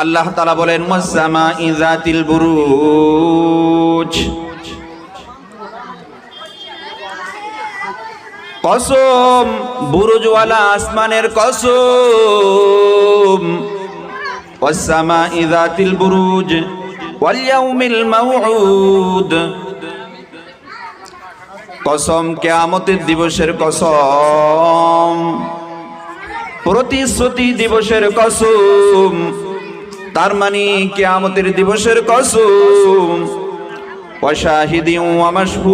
আল্লাহ তাআলা বলেন ওয়াস-সামাই যাতিল বুরুজ, কসম বুরুজওয়ালা আসমানের কসম, ওয়াস-সামাই যাতিল বুরুজ ওয়াল ইয়াউমিল মাউউদ, কসম কিয়ামতের দিবসের কসম, প্রতিশ্রুতি দিবসের কসম, তার মানে কিয়ামতের দিবসের কসম, ওয়া শাহিদিন ওয়া মাশহুদ,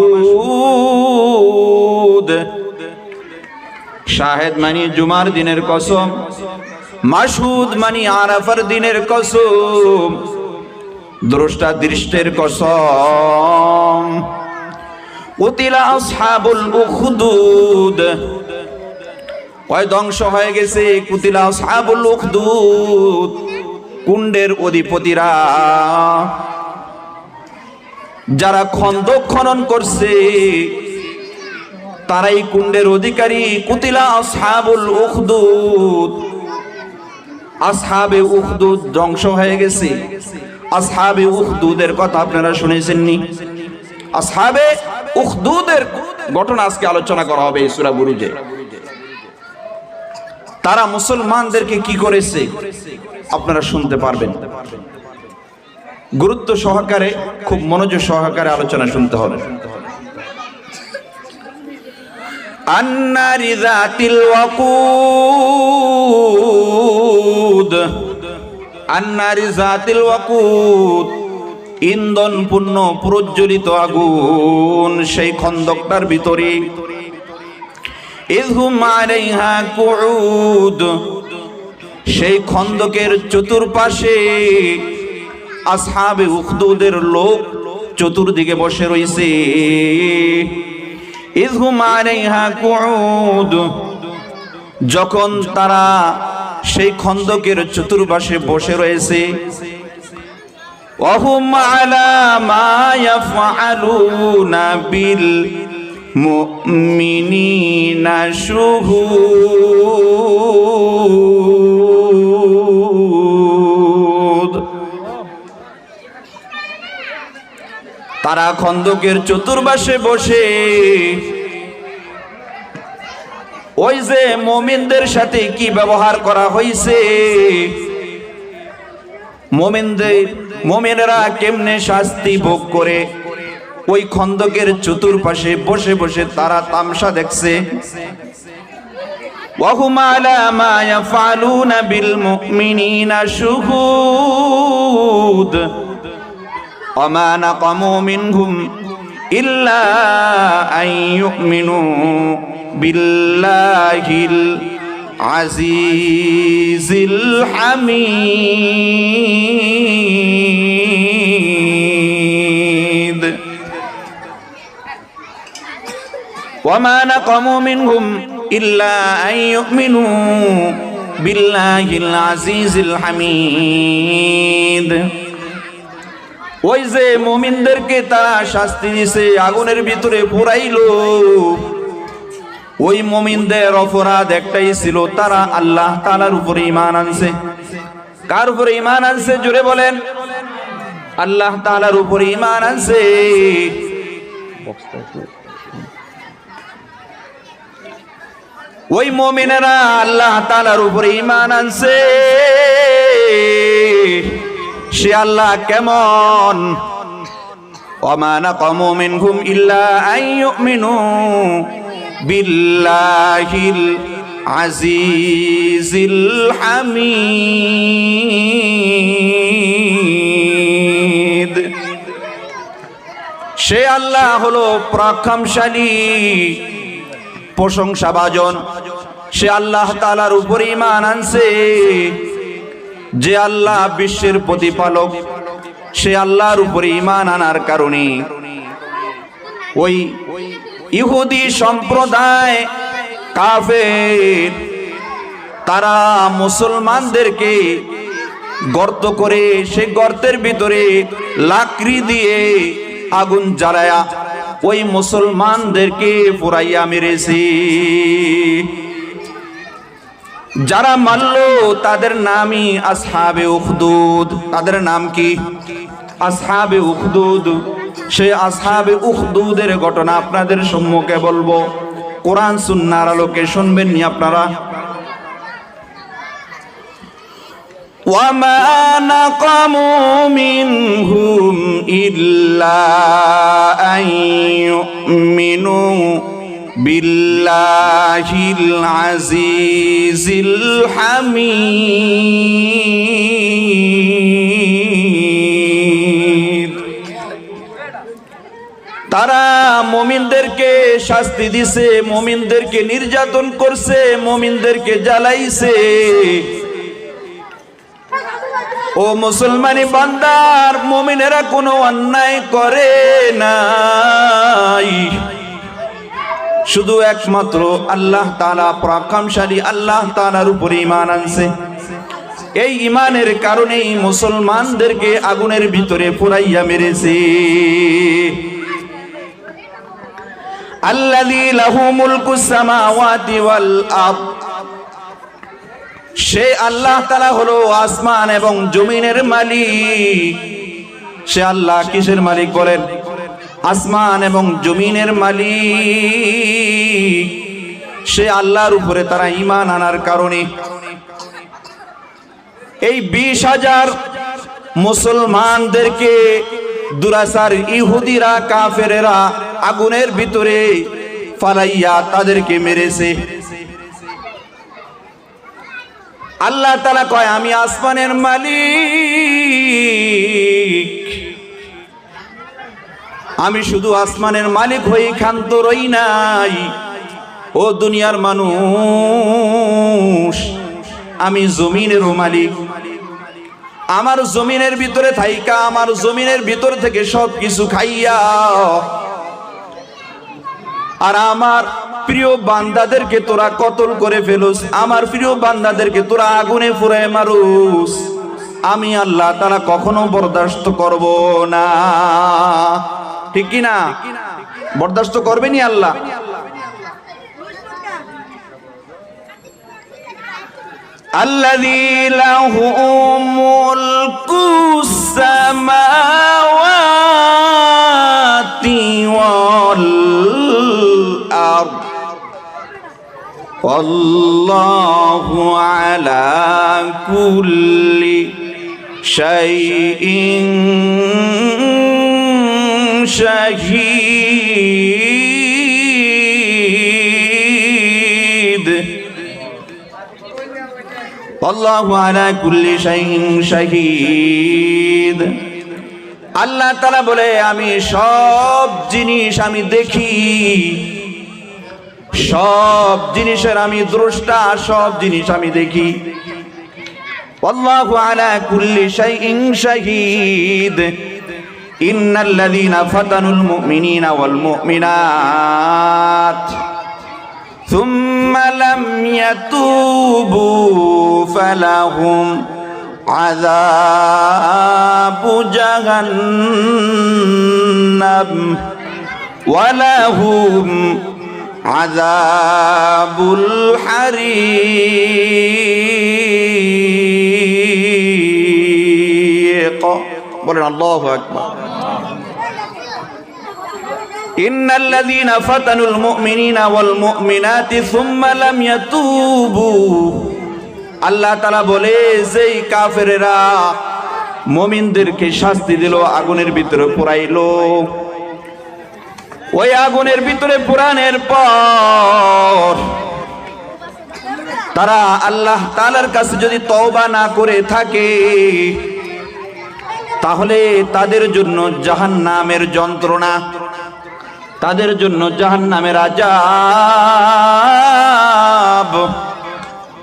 শাহেদ মানে জুমার দিনের কসম, মাশহুদ মানে আরাফার দিনের কসম, দ্রষ্টা দৃষ্টের কসম। কুতিলা আসহাবুল উখদুদ, কয় ধ্বংস হয়ে গেছে কুতিলা আসহাবুল উখদুদ, কুণ্ডের অধিপতিরা, যারা খন্দক খনন করছে তারাই কুণ্ডের অধিকারী। কুতিলা আসহাবুল উখদুদ, আসহাবে উখদুদ ধ্বংস হয়ে গেছে। আসহাবে উখদুদের কথা আপনারা শুনেছেন নি? আসহাবে উখদুদের ঘটনা আজকে আলোচনা করা হবে এই সূরা বুরুজে। তারা মুসলমানদেরকে কি করেছে আপনারা শুনতে পারবেন। গুরুত্ব সহকারে, খুব মনোযোগ সহকারে আলোচনা শুনতে হবে। আন্নারি যাতিল ওয়াকুদ, আন্নারি যাতিল ওয়াকুদ, ইন্ধন পূর্ণ প্রজ্বলিত আগুন, সেই খন্দকটার ভিতরে। ইযহুম আলাইহা কুউদ, সেই খন্দকের চতুর্পাশে আসহাবে উখদুদের লোক চতুর্দিকে বসে রয়েছে। ইযহুম আলাইহা কুউদ, যখন তারা সেই খন্দকের চতুর্পাশে বসে রয়েছে। ওয়াহুম আলা মা ইয়াফআলুনা বিল মুমিনিনা শুহুদ, তারা খন্দকের চতুর্পাশে বসে ওই যে মুমিনদের সাথে কি ব্যবহার করা হয়েছে, মুমিনেরা কেমনে শাস্তি ভোগ করে, ওই খন্দকের চতুর্পাশে বসে বসে তারা তামসা দেখছে। ওয়াহুম আলা মা ইয়াফআলুনা বিল মুমিনিনা শুহুদ, ওয়া মা নাকামু মিনহুম ইল্লা আন ইউমিনু বিল্লাহিল আজিজিল হামিদ। ওয়ামা নাকামু মিনহুম ইল্লা আন ইউমিনু বিল্লাহিল আজিজিল হামিদ, ওই যে মুমিনদেরকে তারা শাস্তি দিয়েছে, আগুনের ভিতরে পুরাইলো, ওই মুমিনদের অপরাধ একটাই ছিল, তারা আল্লাহ তাআলার উপরে ঈমান আনছে। কার উপরে ঈমান আনছে জোরে বলেন? আল্লাহ তাআলার উপরে ঈমান আনছে। ওই মুমিনেরা আল্লাহ তাআলার উপরে ঈমান আনছে। সে আল্লাহ কেমন? ওয়ামা নাকামু মিনহুম ইল্লা আন ইউমিনু বিল্লাহিল আজিজিল হামিদ, সে আল্লাহ হলো পরাক্রমশালী, প্রশংসাভাজন। সে আল্লাহ তাআলার উপরে ঈমান আনছে। যে আল্লাহ বিশ্বের প্রতিপালক, সে আল্লাহর উপরে ঈমান আনার কারণে ওই ইহুদি সম্প্রদায় কাফের, তারা মুসলমানদেরকে গর্ত করে সেই গর্তের ভিতরে লাকড়ি দিয়ে আগুন জ্বালায়া ওই মুসলমানদেরকে পুরাইয়া মেরেছে। যারা মানলো তাদের নামই আসহাবে উখদুদ। তাদের নাম কি? আসহাবে উখদুদ। সেই আসহাবে উখদুদের ঘটনা আপনাদের সম্মুখে বলবো, কোরআন সুন্নাহর আলোকে শুনবেন নি আপনারা? وَمَا نَقَمُوا مِنْهُمْ إِلَّا أَنْ يُؤْمِنُوا بِاللَّهِ الْعَزِيزِ الْحَمِيدِ। তারা মুমিনদেরকে শাস্তি দিছে, মুমিনদেরকে নির্যাতন করছে, মুমিনদেরকে জ্বালাইছে। ও মুসলমানি বান্দার, মুমিনেরা কোনো অন্যায় করে নাই, শুধু একমাত্র আল্লাহ তাআলা পরাক্রমশালী আল্লাহ তাআলার উপর ঈমান আনছে। এই ঈমানের কারণেই মুসলমানদেরকে আগুনের ভিতরে পুরাইয়া মেরেছে। আল্লাযী লাহু মুলকুস সামাওয়াতি ওয়াল আরদ, সে আল্লাহ তাআলা হলো আসমান এবং জমিনের মালিক। সে আল্লাহ কিসের মালিক বলেন? আসমান এবং জমিনের মালিক। সে আল্লাহর উপরে তারা ঈমান আনার কারণে এই 20,000 মুসলমানদেরকে দুরাসার ইহুদিরা কাফেরেরা আগুনের ভিতরে ফালাইয়া তাদেরকে মেরেছে। আল্লাহ তাআলা কয়, আমি আসমানের মালিক, আমি শুধু আসমানের মালিক হয়ে ক্ষান্ত রই নাই। ও দুনিয়ার মানুষ, আমি জমিনেরও মালিক। আমার জমিনের ভিতরে থাইকা, আমার জমিনের ভিতর থেকে সব কিছু খাইয়া, আর আমার প্রিয় বান্দাদেরকে তোরা কতল করে ফেলুস, আমার প্রিয় বান্দাদেরকে তোরা আগুনে পুড়ায় মারুস, আমি আল্লাহ তাআলা কখনো বরদাস্ত করব না। ঠিক কি না? বরদাস্ত করবেনি আল্লাহ। আল্লাযী লাহু মুলকুস সামাওয়াতি ওয়াল আরদ ওয়াল্লাহু আলা কুল্লি শাইইন শাহীদ। আল্লাহু আলা কুল্লি শাইইন শাহীদ। আল্লাহ তাআলা বলে, আমি সব জিনিস আমি দেখি, সব জিনিসের আমি দ্রষ্টা, সব জিনিস আমি দেখি। আল্লাহু আলা কুল্লি শাইইন শাহীদ। ইন্নাল্লাযীনা ফাতানুল মুমিনিনা ওয়াল মুমিনাত সুম্মা লাম ইয়াতুবু ফালাহুম আযাবু জাহান্নাম ওয়ালাহুম আযাবুল হারিক। বলেন আল্লাহু আকবার। ইন্নাল্লাযীনা ফাতানুল মুমিনিনা ওয়াল মুমিনাতি সুম্মা লাম ইয়াতুবু। আল্লাহ তাআলা বলে, যেই কাফেরেরা মুমিনদেরকে শাস্তি দিল, আগুনের ভিতরে পুরাইলো, ওই আগুনের ভিতরে পুরানোর পর তারা আল্লাহ তাআলার কাছে যদি তওবা না করে থাকে, তাহলে তাদের জন্য জাহান্নামের যন্ত্রণা, তাদের জন্য জাহান্নামের আযাব,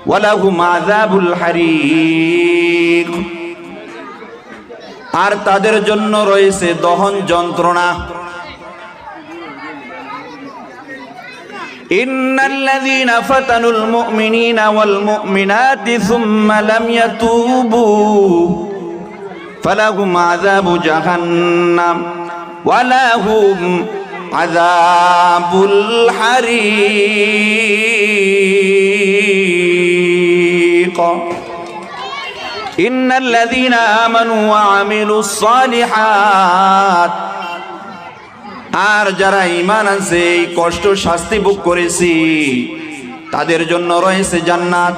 ওয়ালাহুম আযাবুল হারিক, আর তাদের জন্য রয়েছে দহন যন্ত্রণা। ইন্নাল্লাযীনা ফাতানুল মুমিনিনা ওয়াল মুমিনাতি সুম্মা লাম ইয়াতুবু ফালাহুম আযাবু জাহান্নাম ওয়ালাহুম আযাবুল হারিক। ইন্নাল্লাযীনা আমানু ওয়া আমিলুস সালিহাত, আর যারা ঈমান আনছে এই কষ্ট শাস্তি ভোগ করেছি তাদের জন্য রয়েছে জান্নাত।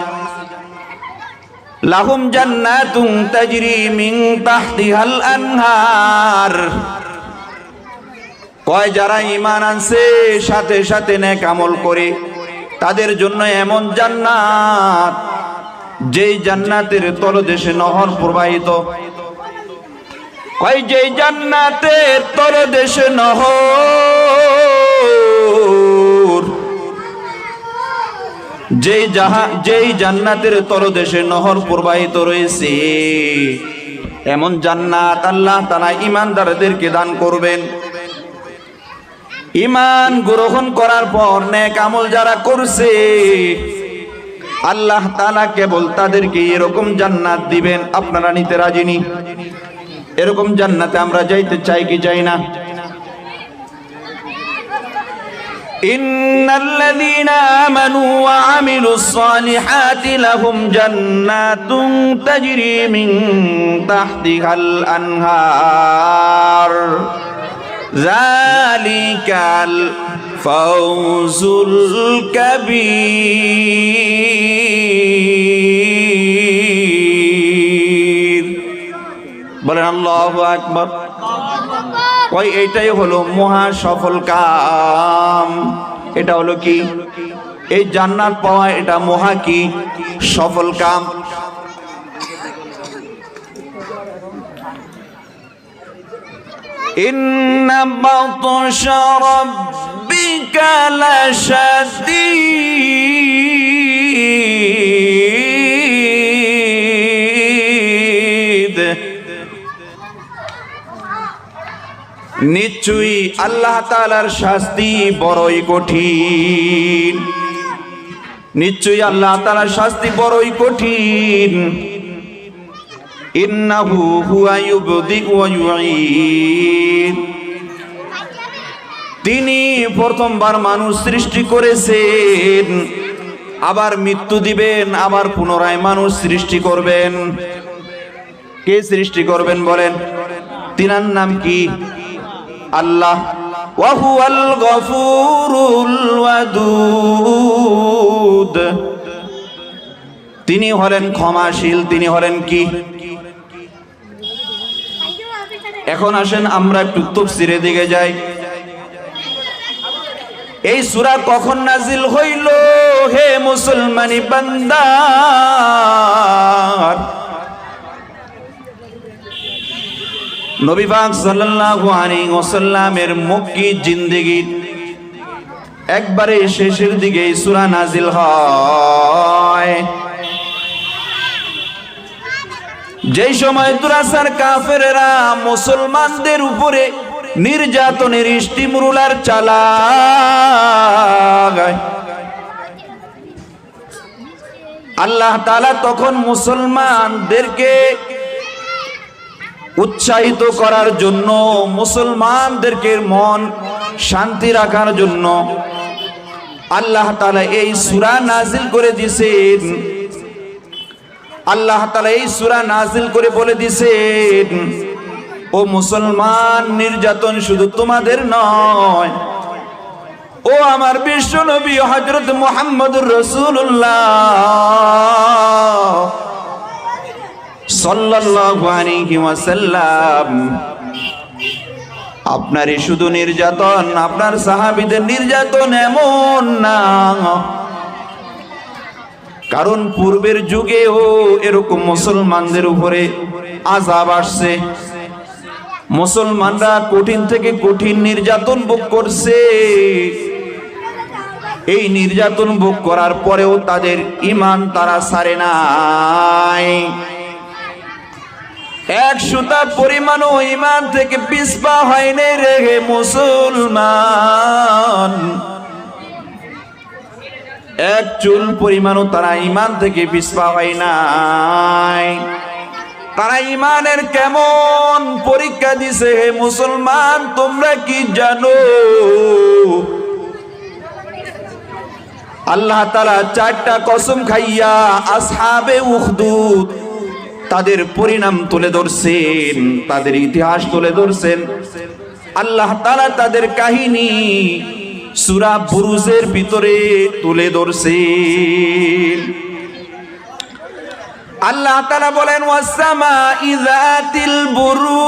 লাহুম জান্নাতুন তাজরি মিন তাহতিহাল আনহার, কয় যারা ঈমান আনছে সাথে সাথে নেক আমল করে তাদের জন্য এমন জান্নাত যেই জান্নাতের তলদেশে নহর প্রবাহিত। কয় যেই জান্নাতের তলদেশে নহর, যেই জান্নাতের তলদেশে নহর প্রবাহিত রয়েছে এমন জান্নাত আল্লাহ তাআলা ঈমানদারদেরকে দান করবেন। ঈমান গ্রহণ করার পর নেক আমল যারা করছে আল্লাহ তাআলা কেবল তাদেরকে এরকম জান্নাত দিবেন। আপনারা নিতে রাজি নি? এরকম জান্নাতে আমরা যাইতে চাই কি চাই না? ইন্নাল্লাযীনা আমানু ওয়া আমিলুস সালিহাতি লাহুম জান্নাতুন তাজরি মিন তাহতিহাল আনহার যালিকাল ফাউজুল কাবীর। বলেন আল্লাহু আকবার। ওই এইটাই হলো মহা সফল কাম। এটা হলো কি? এই জান্নাত পাওয়া এটা মহা কি সফল কাম। ইন্না বাতশা রাব্বিকা লাশাদীদ, নিশ্চয়ই আল্লাহ তাআলার শাস্তি বড়ই কঠিন। নিশ্চয়ই আল্লাহ তাআলার শাস্তি বড়ই কঠিন। ইন্নাহু হুয়া ইউবদিউ ওয়া ইউঈদ, তিনি প্রথমবার মানুষ সৃষ্টি করেছেন, আবার মৃত্যু দিবেন, আবার পুনরায় মানুষ সৃষ্টি করবেন। কে সৃষ্টি করবেন বলেন? তিনার নাম কি? আল্লাহ। ওয়া হুয়াল গফুরুল ওয়াদুদ, তিনি হলেন ক্ষমাশীল, তিনি হলেন কি? এখন আসেন আমরা একটু তাফসীরের দিকে যাই। এই সূরা কখন নাজিল হইল হে মুসলমানি বান্দা? নবী পাক সাল্লাল্লাহু আলাইহি ওয়াসাল্লামের মক্কি জিন্দেগীর একবারে শেষের দিকে এই সূরা নাজিল হয়। যেই সময় দুরাসার কাফেরেরা মুসলমানদের উপরে নির্যাতনের স্টিম রুলার চালায়, আল্লাহ তাআলা তখন মুসলমানদেরকে উৎসাহিত করার জন্য, মুসলমানদেরকে মন শান্তি রাখার জন্য আল্লাহ তাআলা এই সূরা নাজিল করে দিয়েছেন। আল্লাহ তাআলা এই সূরা নাজিল করে বলে দিয়েছেন, ও মুসলমান, নির্যাতন শুধু তোমাদের নয়, ও আমার বিশ্ব নবী হযরত মুহাম্মদুর রাসূলুল্লাহ সাল্লাল্লাহু আলাইহি ওয়াসাল্লাম, আপনারই শুধু নির্যাতন, আপনার সাহাবীদের নির্যাতন এমন না। কারণ পূর্বের যুগেও এরকম মুসলমানদের উপরে আযাব আসছে, মুসলমানরা কঠিন থেকে কঠিন নির্যাতন ভোগ করছে। এই নির্যাতন ভোগ করার পরেও তাদের ঈমান তারা ছাড়ে নাই। 100টা পরিমাণও ঈমান থেকে পিছপা হয়নি রে মুসলমান। এক চুল পরিমাণও তারা ঈমান থেকে পিছপা হয় নাই। তারা ঈমানের কেমন পরীক্ষা দিছে হে মুসলমান, তোমরা কি জানো? আল্লাহ তাআলা চারটা কসম খাইয়া আসহাবে উখদুদ তাদের পরিণাম তুলে ধরছেন, তাদের ইতিহাস তুলে ধরছেন। আল্লাহ তাআলা তাদের কাহিনী সূরা বুরুজের ভিতরে তুলে ধরছেন। আল্লাহ তাআলা বলেন ওয়াসসামাই যাতিল বুরুজ,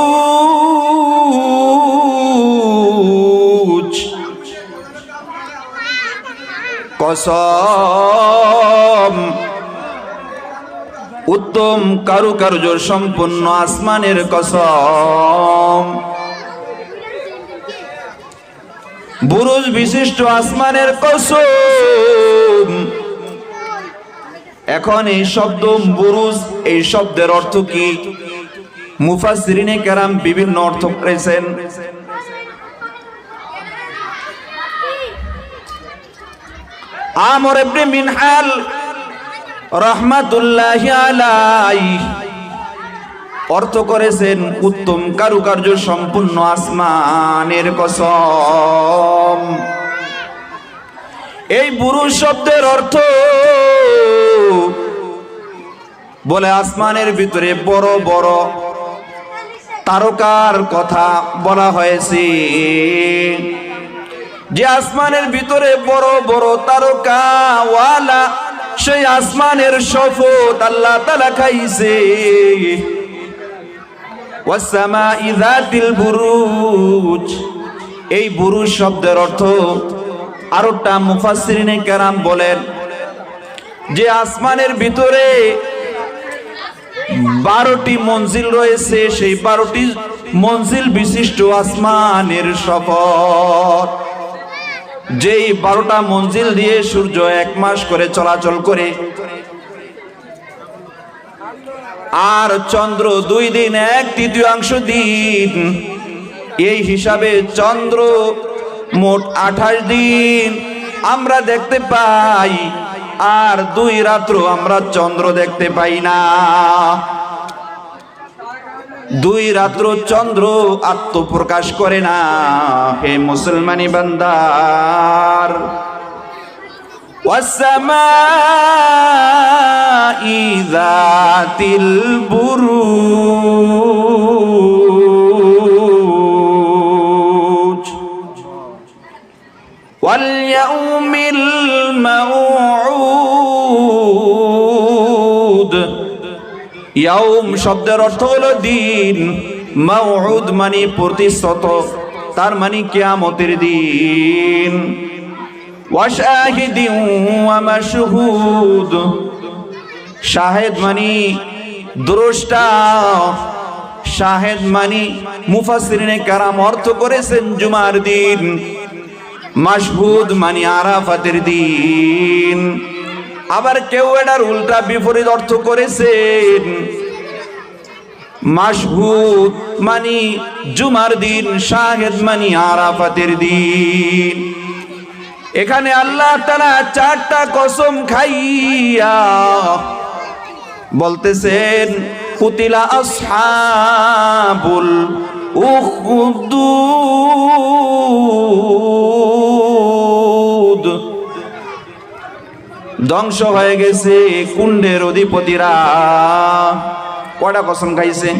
কসম উত্তম কারুকার্য সম্পন্ন আসমানের কসম, বুরুজ বিশিষ্ট আসমানের কসম। এখন এই শব্দ বুরুজ, এই শব্দের অর্থ কি? মুফাসসিরিনে কেরাম বিভিন্ন অর্থ করেছেন। আমর ইবনে মিনহাল রাহমাতুল্লাহি আলাইহি অর্থ করেছেন উত্তম কারুকার্য সম্পূর্ণ আসমানের কসম। এই বুরুজ শব্দের অর্থ বলে আসমানের ভিতরে বড় বড় তারকার কথা বলা হয়েছে, যে আসমানের ভিতরে বড় বড় তারকা ওয়ালা সেই আসমানের শপথ আল্লাহ তাআলা খাইছে। ওয়াসসামাই যাতিল বুরুজ, এই বুরুজ শব্দের অর্থ আরেকটা মুফাসসিরিনে কেরাম বলেন যে আসমানের ভিতরে 12টি মঞ্জিল রয়েছে, সেই 12টি মঞ্জিল বিশিষ্ট আসমানের শপথ। যেই 12টা মঞ্জিল দিয়ে সূর্য 1 মাস করে চলাচল করে, আর চন্দ্র 2 দিন 1/3 দিন, এই হিসাবে চন্দ্র মোট 28 দিন আমরা দেখতে পাই, আর 2 রাত্র আমরা চন্দ্র দেখতে পাই না। 2 রাত্র চন্দ্র আত্মপ্রকাশ করে না। হে মুসলমানি বান্দার, ওয়াসসামাই যাতিল বুরুজ ওয়াল ইয়াউমিল মাউউদ। ইয়াউম শব্দের অর্থ হলো দিন, মাউউদ মানে প্রতিশত, তার মানে কিয়ামতের দিন। ওয়াশাহিদিন ওয়া মাশহুদ, শাহেদ মানে দ্রষ্টা, শাহেদ মানে মুফাসসিরিনে কেরাম অর্থ করেছেন জুমার দিন, মাশহুদ মানে আরাফাতের দিন। আবার কেউ এটার উল্টা বিপরীত অর্থ করেছেন, মাশহুদ মানে জুমার দিন, শাহেদ মানে আরাফাতের দিন। এখানে আল্লাহ তাআলা 4টা কসম খাইয়া বলতেছেন কুতিলা আসহাবুল উখদুদ, ধ্বংস হয়ে গেছে কুণ্ডের অধিপতিরা। কয়টা কসম খাইছে?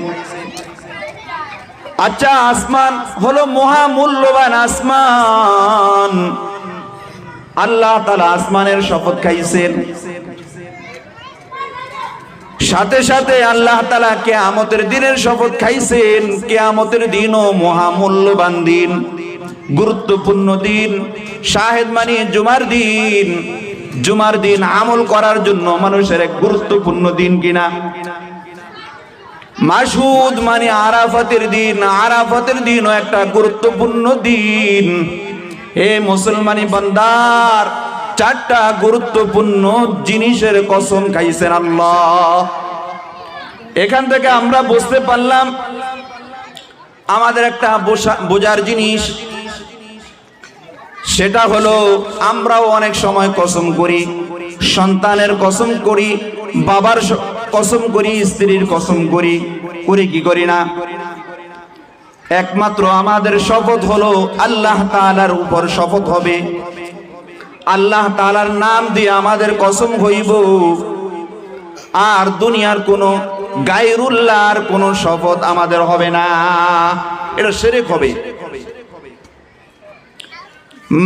আচ্ছা, আসমান হলো মহামূল্যবান আসমান, আল্লাহ তাআলা আসমানের শপথ খাইছেন। সাথে সাথে আল্লাহ তাআলা কিয়ামতের দিনের শপথ খাইছেন। কিয়ামতের দিনও মহামূল্যবান দিন, গুরুত্বপূর্ণ দিন। শাহেদ মানে জুমার দিন, জুমার দিন আমল করার জন্য মানুষের এক গুরুত্বপূর্ণ দিন কিনা। মাশহুদ মানে আরাফাতের দিন, আরাফাতের দিনও একটা গুরুত্বপূর্ণ দিন। হে মুসলমানি বান্দার, 4টা গুরুত্বপূর্ণ জিনিসের কসম খাইছেন আল্লাহ। এখান থেকে আমরা বুঝতে পারলাম আমাদের একটা বোঝার জিনিস, সেটা হলো আমরাও অনেক সময় কসম করি, সন্তানের কসম করি, বাবার কসম করি, স্ত্রীর কসম করি, করি কি করি না? একমাত্র আমাদের শপথ হলো আল্লাহ তাআলার উপর শপথ হবে। আল্লাহ তাআলার নাম দিয়ে আমাদের কসম হইব, আর দুনিয়ার কোনো গায়রুল্লাহর কোনো শপথ আমাদের হবে না, এটা শিরক হবে।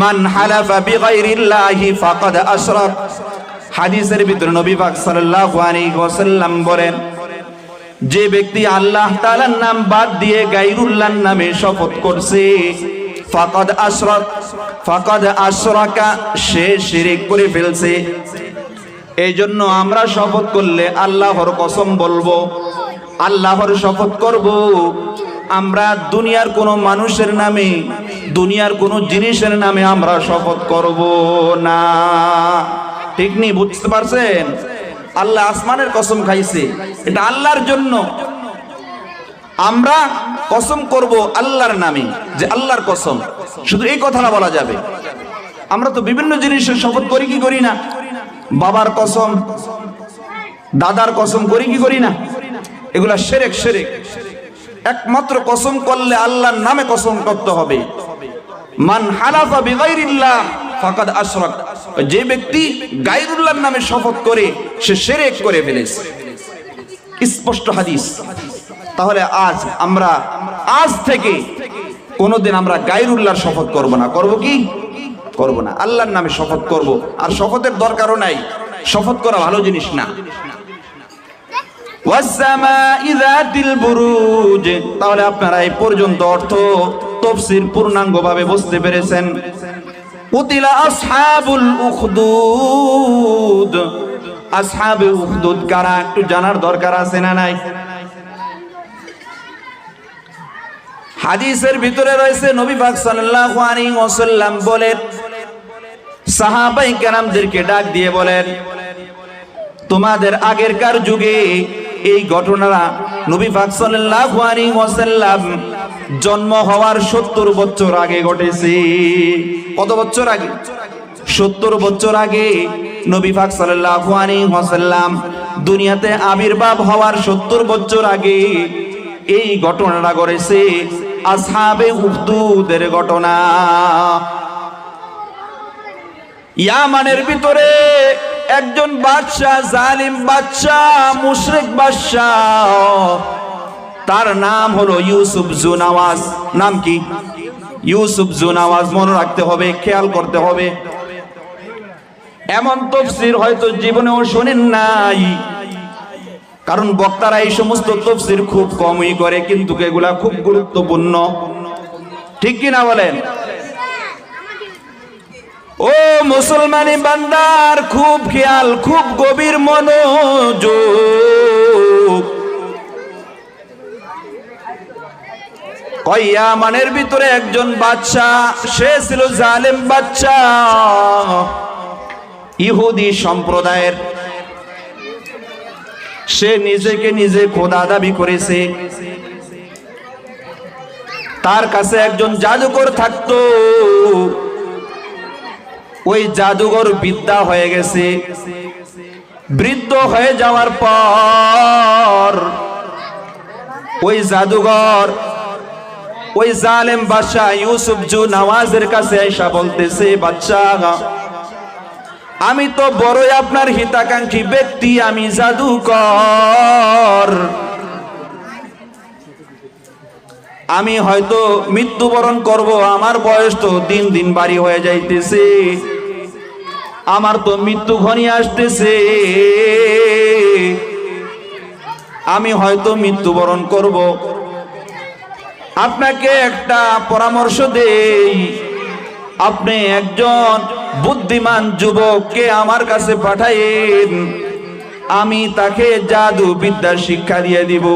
মান হালাফা বিগাইরিল্লাহি ফাকাদ আশরাক, হাদিসের ভিতরে নবী পাক সাল্লাল্লাহু আলাইহি ওয়াসাল্লাম বলেন, যে ব্যক্তি আল্লাহ তাআলার নাম বাদ দিয়ে গায়রুল্লাহর নামে শপথ করছে, ফাকাদ আশরাকা, সে শিরক করে ফেলছে। এই জন্য আমরা শপথ করলে আল্লাহর কসম বলবো, আল্লাহর শপথ করব। আমরা দুনিয়ার কোনো মানুষের নামে, দুনিয়ার কোনো জিনিসের নামে আমরা শপথ করব না। ঠিক নেই? বুঝতে পারছেন? আল্লাহ আসমানের কসম খাইছে, এটা আল্লাহর জন্য। আমরা কসম করব আল্লাহর নামে, যে আল্লাহর কসম, শুধু এই কথাটা বলা যাবে। আমরা তো বিভিন্ন জিনিসের শপথ করি কি করি না? বাবার কসম, দাদার কসম করি কি করি না? এগুলা শিরক। একমাত্র কসম করলে আল্লাহর নামে কসম করতে হবে। মান হালাফা বিগাইরিল্লাহ ফাকাদ আশরাক, যে ব্যক্তি গায়রুল্লাহর নামে শপথ করে সে শিরক করে ফেলেছে। স্পষ্ট হাদিস। তাহলে আমরা আজ থেকে কোনোদিন আমরা গায়রুল্লাহর শপথ করব না। করব কি? করব না। আল্লাহর নামে শপথ করব। আর শপথের দরকারও নাই, শপথ করা ভালো জিনিস না। ওয়াসসামা'i যাতিল বুরুজ, তাহলে আপনারা এই পর্যন্ত অর্থ তাফসীর পূর্ণাঙ্গভাবে বুঝতে পেরেছেন। কুতিলা আসহাবুল উখদুদ, আসহাবে উখদুদ কারা একটু জানার দরকার আছে না নাই? হাদিসের ভিতরে রয়েছে, নবী পাক সাল্লাল্লাহু আলাইহি ওয়াসাল্লাম বলেন, সাহাবায়ে কেরামদেরকে ডাক দিয়ে বলেন, তোমাদের আগেরকার যুগে এই ঘটনাটা নবী পাক সাল্লাল্লাহু আলাইহি ওয়াসাল্লাম জন্ম হওয়ার 70 বছর আগে ঘটেছে। কত বছর আগে? 70 বছর আগে নবী পাক সাল্লাল্লাহু আলাইহি ওয়াসাল্লাম দুনিয়াতে আবির্ভাব হওয়ার 70 বছর আগে এই ঘটনাটা ঘটেছে, আসহাবে উখদুদের ঘটনা। ইয়ামানের ভিতরে একজন বাদশাহ, জালিম বাদশাহ, মুশরিক বাদশাহ, তার নাম হলো ইউসুফ জুনাওয়াজ। নাম কি? ইউসুফ জুনাওয়াজ। মনে রাখতে হবে, খেয়াল করতে হবে। এমন তাফসীর হয়তো জীবনেও শোনেন নাই, কারণ বক্তারা এই সমস্ত তাফসীর খুব কমই করে, কিন্তু এগুলা খুব গুরুত্বপূর্ণ। ঠিক কি না বলেন? ও মুসলমানি বান্দার খুব খেয়াল, খুব গভীর মনোযোগ। ইয়ামানের ভিতরে একজন বাদশাহ, সে ছিল জালেম বাদশাহ, ইহুদি সম্প্রদায়ের। সে নিজেকে নিজে খোদা দাবি করেছে। তার কাছে একজন জাদুকর থাকতো। ওই জাদুকর বিদ্যা হয়ে গেছে। বৃদ্ধ হয়ে যাওয়ার পর ওই জাদুকর ওই জালেম বাদশা ইউসুফ জুনাওয়াজের কাছে এসে বলতেছে, বাদশাহ, আমি তো বড়ই আপনার হিতাকাঙ্ক্ষী ব্যক্তি, আমি জাদুকর। আমি হয়তো মৃত্যুবরণ করব, আমার বয়স তো দিন দিন বাড়ি হয়ে যাইতেছে, আমার তো মৃত্যু ঘনিয়ে আসতেছে, আমি হয়তো মৃত্যুবরণ করব। আপনাকে একটা পরামর্শ দেই, আপনি একজন বুদ্ধিমান যুবককে আমার কাছে পাঠাইন, আমি তাকে জাদু বিদ্যা শিক্ষা দিয়ে দিব।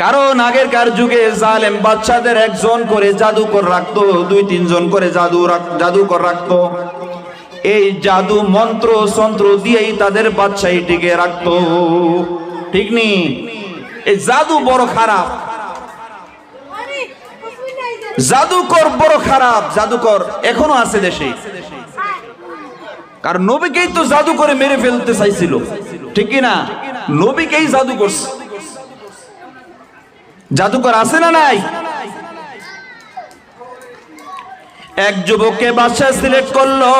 কারণ আগেরকার যুগে জালেম বাদশাদের একজন করে জাদুকর রাখতো, 2-3 জন করে জাদুকর রাখতো। এই জাদু মন্ত্র সন্ত্র দিয়েই তাদের বাদশাহী টিকে রাখতো। ঠিক নি? এই জাদু বড় খারাপ, জাদুকর বড় খারাপ। জাদুকর এখনো আছে দেশে, কারণ নবীকেই তো জাদু করে মেরে ফেলতে চাইছিল। ঠিক না? নবীকেই জাদু করছে। জাদুকর আছে না নাই? এক যুবককে বাদশা সিলেক্ট করলো,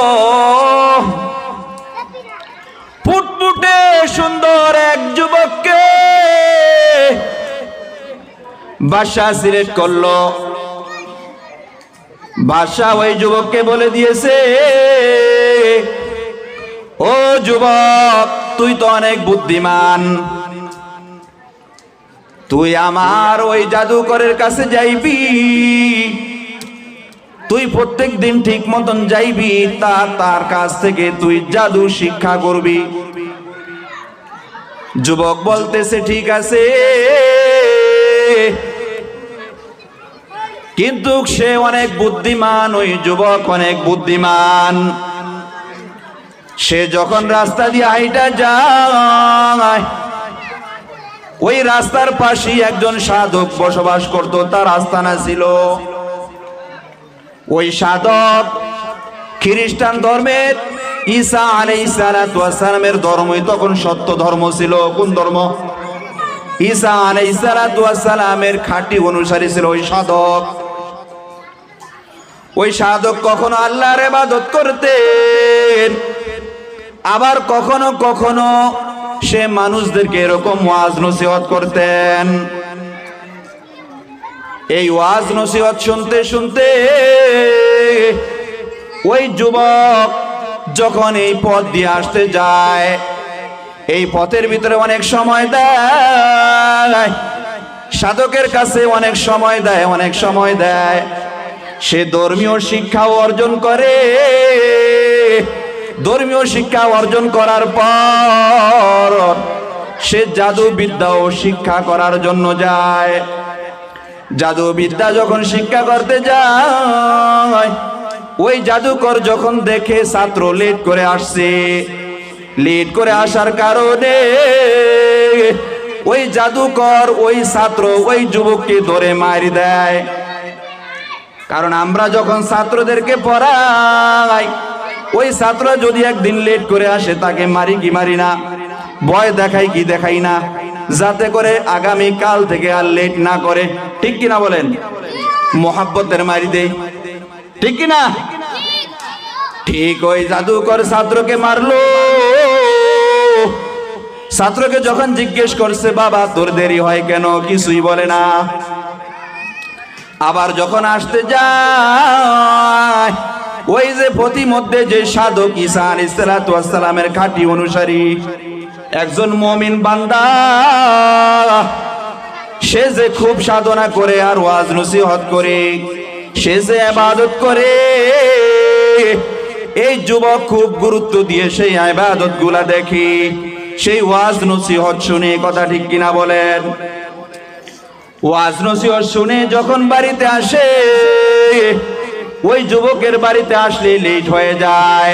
ফুটফুটে সুন্দর এক যুবককে বাদশা সিলেক্ট করলো। বাদশা ওই যুবককে বলে দিয়েছে, ও যুবক, তুই তো অনেক বুদ্ধিমান, তুই আমার ওই জাদুকরের কাছে যাইবি, তুই প্রত্যেক দিন ঠিক মতন যাইবি, তার কাছ থেকে তুই জাদু শিক্ষা করবি। যুবক বলতেছে ঠিক আছে, কিন্তু সে অনেক বুদ্ধিমান, ওই যুবক অনেক বুদ্ধিমান। সে যখন রাস্তা দিয়ে হাইটা যায়, ওই রাস্তার পাশে একজন সাধক বসবাস করত, তার আস্তানা ছিল। ওই সাধক খ্রিস্টান ধর্মের, ঈসা আলাইহিস সালাতু ওয়াস সালামের ধর্মই তখন সত্য ধর্ম ছিল। কোন ধর্ম? ঈসা আলাইহিস সালাতু ওয়াস সালামের খাঁটি অনুসারী ছিল ওই সাধক। ওই সাধক কখনো আল্লাহর ইবাদত করতেন, আবার কখনো কখনো সে মানুষদেরকে এরকম ওয়াজ নসিহত করতেন। এই ওয়াজ নসিহত শুনতে শুনতে ওই যুবক যখন এই পথ দিয়ে আসতে যায়, এই পথের ভিতরে অনেক সময় দেয়, সাধকের কাছে অনেক সময় দেয়, অনেক সময় দেয়। সে ধর্মীয় শিক্ষাও অর্জন করে। ধর্মীয় শিক্ষা অর্জন করার পর সে জাদু বিদ্যাও শিক্ষা করার জন্য যায়। জাদু বিদ্যা যখন শিক্ষা করতে যায়, ওই জাদুকর যখন দেখে ছাত্র লেট করে আসছে, লেট করে আসার কারণে ওই জাদুকর ওই ছাত্র ওই যুবককে ধরে মারি দেয়। কারণ আমরা যখন ছাত্রদেরকে পড়াই, ওই ছাত্র যদি একদিন লেট করে আসে, তাকে মারি কি মারি না? ভয় দেখাই কি দেখাই না? যাতে করে আগামী কাল থেকে আর লেট না করে। ঠিক কিনা বলেন? মোহাব্বতের মারি দেই, ঠিক কিনা? ঠিক ওই জাদুকর ছাত্রকে মারলো। ছাত্রকে যখন জিজ্ঞেস করছে, বাবা তোর দেরি হয় কেন? কিছুই বলে না। আবার যখন আসতে যায়, ওই যে প্রতিমধ্যে যে সাধক ঈসা আলাইহিস সালাতু ওয়াস সালামের খাঁটি অনুসারী একজন মুমিন বান্দা, সে যে খুব সাধনা করে আর ওয়াজ নসিহত করে, সে যে ইবাদত করে, এই যুবক খুব গুরুত্ব দিয়ে সেই ইবাদত গুলা দেখে, সেই ওয়াজ নসিহত শুনে। কথা ঠিক কিনা বলেন? ওয়াজ নসিহত শুনে যখন বাড়িতে আসে, ওই যুবকের বাড়িতে আসলে লেট হয়ে যায়।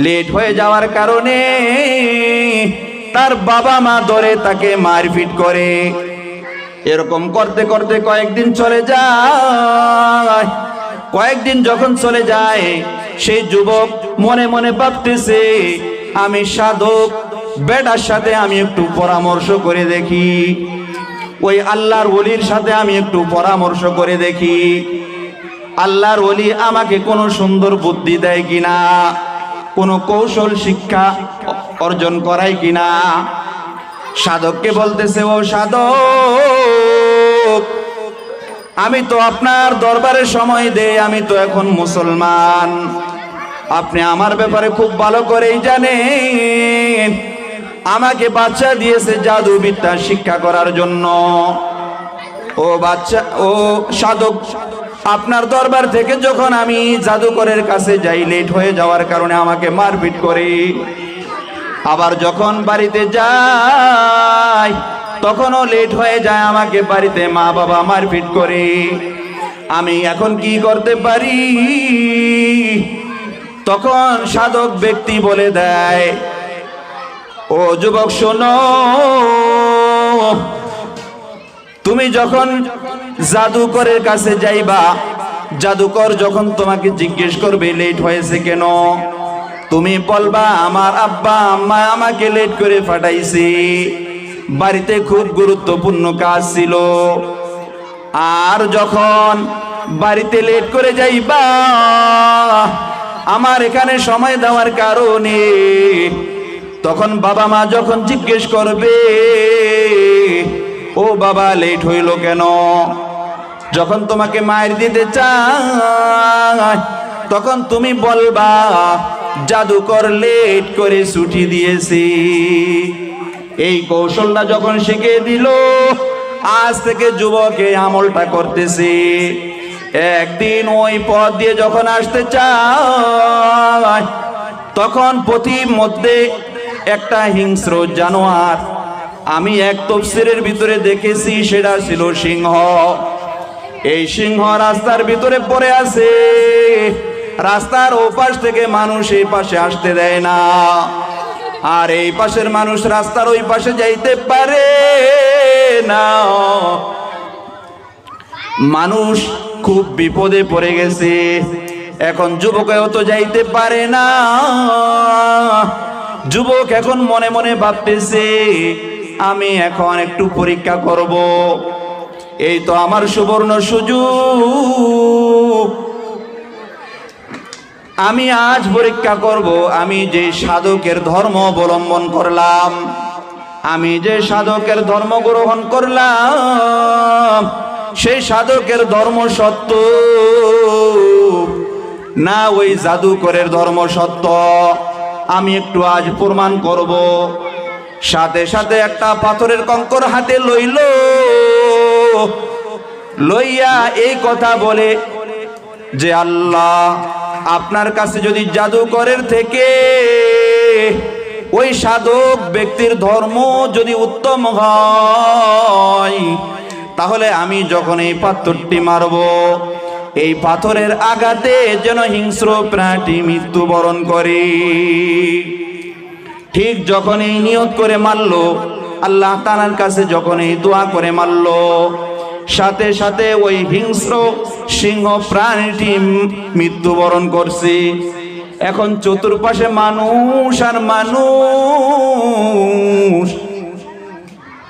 লেট হয়ে যাওয়ার কারণে তার বাবা মা ধরে তাকে মারপিট করে। এরকম করতে করতে কয়েকদিন চলে যায়। কয়েকদিন যখন চলে যায়, সেই যুবক মনে মনে ভাবতেছে, আমি সাধক বেটার সাথে আমি একটু পরামর্শ করে দেখি, ওই আল্লাহর ওলির সাথে আমি একটু পরামর্শ করে দেখি, আল্লাহর ওলি আমাকে কোনো সুন্দর বুদ্ধি দেয় কিনা, কোনো কৌশল শিক্ষা অর্জন করায় কিনা। সাধককে বলতেছে, ও সাধক, আমি তো আপনার দরবারে সময় দেই, আমি তো এখন মুসলমান, আপনি আমার ব্যাপারে খুব ভালো করেই জানেন। আমাকে বাচ্চা দিয়েছে জাদু বিদ্যা শিক্ষা করার জন্য। ও বাচ্চা, ও সাধক, আপনার দরবার থেকে যখন আমি জাদুকরের কাছে যাই, লেট হয়ে যাওয়ার কারণে আমাকে মারপিট করে। আবার যখন বাড়িতে যাই, তখনও লেট হয়ে যায়, আমাকে বাড়িতে মা বাবা মারপিট করে। আমি এখন কি করতে পারি? তখন সাধক ব্যক্তি বলে দেয়, ও যুবক শোনো, তুমি যখন জাদুকরের কাছে যাইবা, জাদুকর যখন তোমাকে জিজ্ঞেস করবে লেট হয়েছে কেন, তুমি বলবা আমার আব্বা আম্মা আমাকে লেট করে পাঠাইছে, বাড়িতে খুব গুরুত্বপূর্ণ কাজ ছিল। আর যখন বাড়িতে লেট করে যাইবা, আমার এখানে সময় দেওয়ার কারণে। তখন বাবা মা যখন জিজ্ঞেস করবে, ও বাবা লেট হইল কেন, যখন তোমাকে মায়ের দিতে চায়, তখন তুমি বলবা জাদুকর লেট করে ছুটি দিয়েছি। এই কৌশলটা যখন শিখিয়ে দিল, আজ থেকে যুবকে আমলটা করতেছে। একদিন ওই পথ দিয়ে যখন আসতে চায়, তখন পথির মধ্যে একটা হিংস্র জানোয়ার, আমি এক তাফসীরের ভিতরে দেখেছি সেটা ছিল সিংহ। এই সিংহ রাস্তার ভিতরে পড়ে আছে, রাস্তার ওপাশ থেকে মানুষ এই পাশে আসতে দেয় না, আর এই পাশের মানুষ রাস্তার ওই পাশে যাইতে পারে না। মানুষ খুব বিপদে পড়ে গেছে, এখন যুবকেও তো যাইতে পারে না। যুবক এখন মনে মনে ভাবতেছে, আমি এখন একটু পরীক্ষা করব, এই তো আমার সুবর্ণ সুযোগ, আমি আজ পরীক্ষা করব। আমি যে সাধকের ধর্ম অবলম্বন করলাম, আমি যে সাধকের ধর্ম গ্রহণ করলাম, সেই সাধকের ধর্ম সত্য না ওই জাদুকরের ধর্ম সত্য, আমি একটু আজ প্রমাণ করব। সাথে সাথে একটা পাথরের কঙ্কর হাতে লইয়া এই কথা বলে যে আল্লাহ, আপনার কাছে যদি জাদুকরের থেকে ওই সাধক ব্যক্তির ধর্ম যদি উত্তম হয়, তাহলে আমি যখন এই পাথরটি মারব, এই পাথরের আঘাতে যেন হিংস্র প্রাণী মৃত্যুবরণ করে। ঠিক যখন এই নিয়ত করে মারল, আল্লাহ তাআলার কাছে যখন এই দোয়া করে মারল, সাথে সাথে ওই হিংস্র সিংহ প্রাণীটি মৃত্যুবরণ করছে। এখন চতুর্পাশে মানুষ আর মানুষ,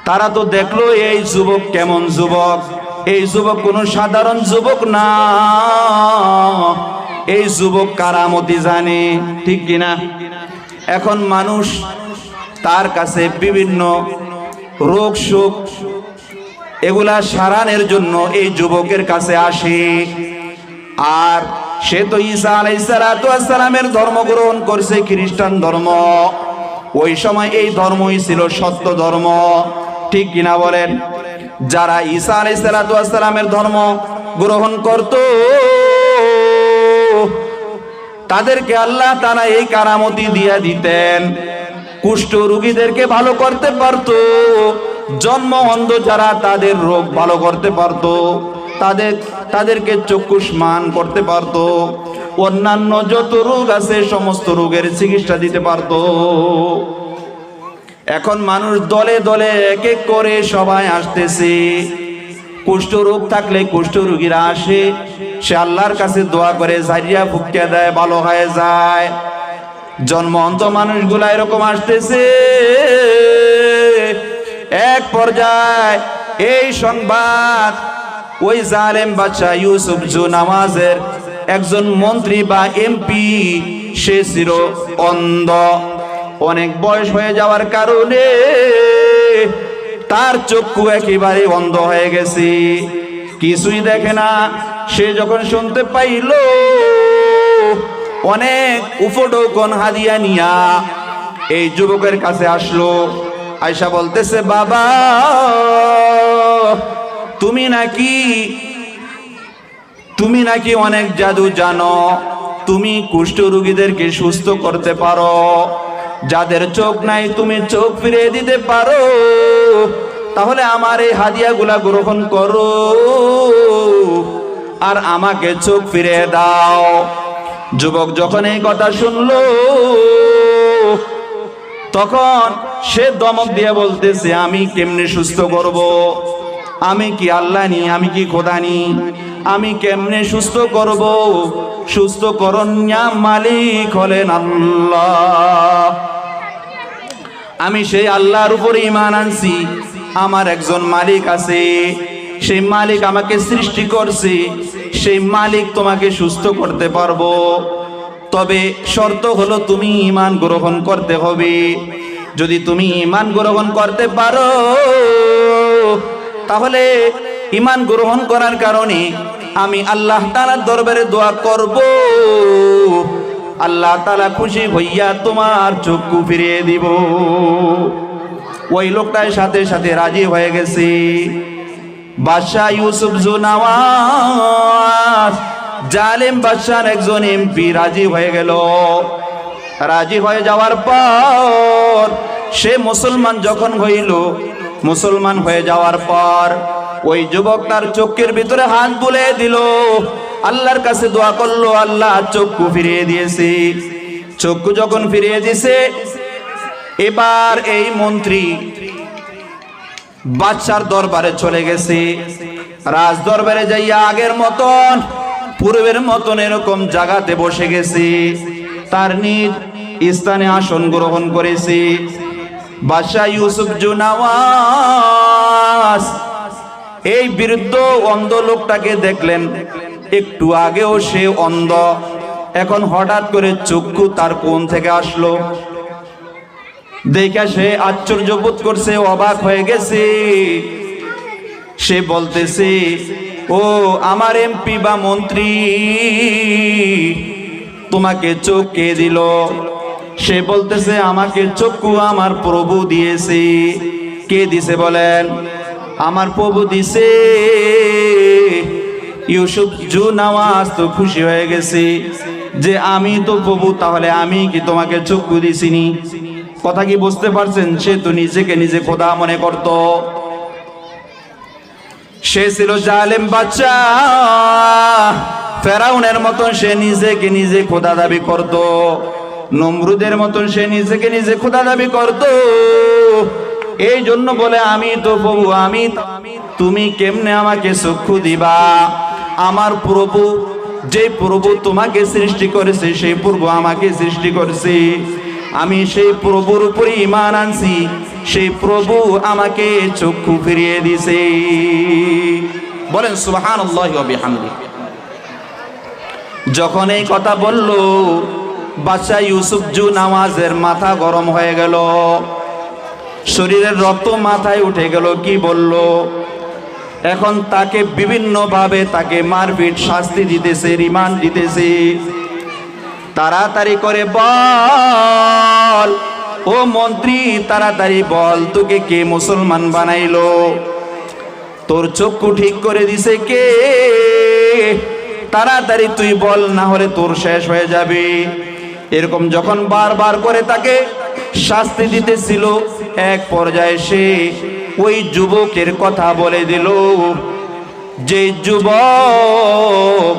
তারা তো দেখলো এই যুবক কেমন যুবক, এই যুবক কোনো সাধারণ যুবক না, এই যুবক কারামতি জানে, ঠিক কিনা? এখন মানুষ তার কাছে বিভিন্ন রোগ শোক এগুলা সারানোর জন্য এই যুবকের কাছে আসে। আর সে তো ঈসা আলাইহিস সালামের ধর্ম গ্রহণ করছে, খ্রিস্টান ধর্ম। ওই সময় এই ধর্মই ছিল সত্য ধর্ম, ঠিক কিনা বলেন? যারা ঈসা আলাইহিস সালামের ধর্ম গ্রহণ করত, তাদেরকে আল্লাহ তাআলা এই কারামতি দিয়া দিতেন, কুষ্ঠ রোগীদেরকে ভালো করতে পারত, জন্ম অন্ধ যারা তাদের রোগ ভালো করতে পারত, তাদেরকে চক্ষুষ্মান করতে পারত, অন্যান্য যত রোগ আছে সমস্ত রোগের চিকিৎসা দিতে পারত। এখন মানুষ দলে দলে এক এক করে সবাই আসতেছে। কুষ্ঠ রোগ থাকলে কুষ্ঠ রোগীরা আসে, সে আল্লাহর কাছে দোয়া করে জারিয়া ফুকিয়ে দেয়, ভালো হয়ে যায়। জন্ম অন্ধ মানুষগুলা এরকম আসতেছে। এক পর্যায়ে এই সংবাদ ওই জালেম বাদশা ইউসুফ নামাজের একজন মন্ত্রী বা এমপি, সে ছিল অন্ধ, অনেক বয়স হয়ে যাওয়ার কারণে তার চক্ষু একেবারে অন্ধ হয়ে গেছে, কিছুই দেখে না। সে যখন শুনতে পাইল, অনেক উপঢৌকন হাদিয়া নিয়া এই যুবকের কাছে আসলো। আয়সা বলতেছে, বাবা তুমি নাকি অনেক জাদু জানো, তুমি কুষ্ঠ রোগীদেরকে সুস্থ করতে পারো, যাদের চোখ নাই তুমি চোখ ফিরিয়ে দিতে পারো, তাহলে আমার এই হাদিয়াগুলা গ্রহণ করো আর আমাকে চোখ ফিরিয়ে দাও। যুবক যখন এই কথা শুনলো, তখন সে দমক দিয়ে বলতেছে, আমি কেমনে সুস্থ করব? আমি কি আল্লাহ নি? আমি কি খোদা নি? আমি কেমনে সুস্থ করব? সুস্থ করণ মালিক হলেন আল্লাহ। আমি সেই আল্লাহর উপরে ঈমান আনছি, আমার একজন মালিক আছে, সেই মালিক আমাকে সৃষ্টি করছে, সেই মালিক তোমাকে সুস্থ করতে পারবো, তবে শর্ত হলো তুমি ঈমান গ্রহণ করতে হবে। যদি তুমি ঈমান গ্রহণ করতে পারো তাহলে ঈমান গ্রহণ করার কারণে আমি আল্লাহ তাআলার দরবারে দোয়া করব, আল্লাহ তাআলা খুশি হইয়া তোমার চক্ষু ফিরিয়ে দিব। ওই লোকটার সাথে সাথে রাজি হয়ে গেছে। বাদশাহ ইউসুফ জুনাওয়াজ জালেম বাদশার একজন এমপি রাজি হয়ে গেল। রাজি হয়ে যাওয়ার পর সে মুসলমান যখন হইল, মুসলমান হয়ে যাওয়ার পর ওই যুবক তার চোখের ভিতরে হাত বুলিয়ে দিল, আল্লাহর কাছে দোয়া করলো, আল্লাহ চক্ষু ফিরিয়ে দিয়েছে। চক্ষু যখন ফিরিয়ে দিয়েছে, এবার এই মন্ত্রী বাদশার দরবারে চলে গেছে। রাজ দরবারে যাইয়া আগের মতন পূর্বের মতন এরকম জায়গাতে বসে গেছে, তার নিজ স্থানে আসন গ্রহণ করেছে। বাদশাহ ইউসুফ জুনাওয়াজ এই বৃদ্ধ অন্ধ লোকটাকে দেখলেন। একটু আগেও সে অন্ধ, এখন হঠাৎ করে চক্ষু তার কোণ থেকে আসলো। দেখে সে আশ্চর্য বোধ করছে, অবাক হয়ে গেছে। সে বলতেছে, ও আমার এমপি বা মন্ত্রী, তোমাকে চোখ কে দিল? সে বলতেছে, আমাকে চক্ষু আমার প্রভু দিয়েছে। কে দিছে বলেন? আমার প্রভু দিছে। ইউসুফ জুনাওয়াজ তো খুশি হয়ে গেছে যে আমি তো প্রভু, তাহলে আমি কি তোমাকে চক্ষু দিছিনি? কথা কি বুঝতে পারছেন? সে তো নিজেকে নিজে খোদা মনে করত। সে ছিল জালেম বাদশা, ফেরাউনের মতন সে নিজেকে নিজে খোদা দাবি করত, নমরুদের মতন সে নিজেকে নিজে খোদা দাবি করত। এই জন্য বলে, আমি তো প্রভু, তুমি কেমনে আমাকে চক্ষু দিবা? আমার প্রভু, যে প্রভু তোমাকে সৃষ্টি করেছে সেই প্রভু আমাকে সৃষ্টি করেছে, আমি সেই প্রভুর উপরে ঈমান আনছি, সেই প্রভু আমাকে চক্ষু ফিরিয়ে দিছে। বলেন সুবহানাল্লাহি ওয়া বিহামদিহি। যখন এই কথা বলল, বাদশা ইউসুফ জুনাওয়াজের মাথা গরম হয়ে গেল, শরীরের রক্ত মাথায় উঠে গেল। কি বলল? এখন তাকে বিভিন্ন ভাবে তাকে মারপিট, শাস্তি দিতেছে, রিমান্ড দিতেছে। তাড়াতাড়ি করে বল, ও মন্ত্রী, তাড়াতাড়ি বল, তোকে কে মুসলমান বানাইলো? তোর চক্ষু ঠিক করে দিছে কে? তাড়াতাড়ি তুই বল, না হলে তোর শেষ হয়ে যাবে। এরকম যখন বারবার করে তাকে শাস্তি দিতেছিল, এক পর্যায়ে সে ওই যুবকের কথা বলে দিল, যে যুবক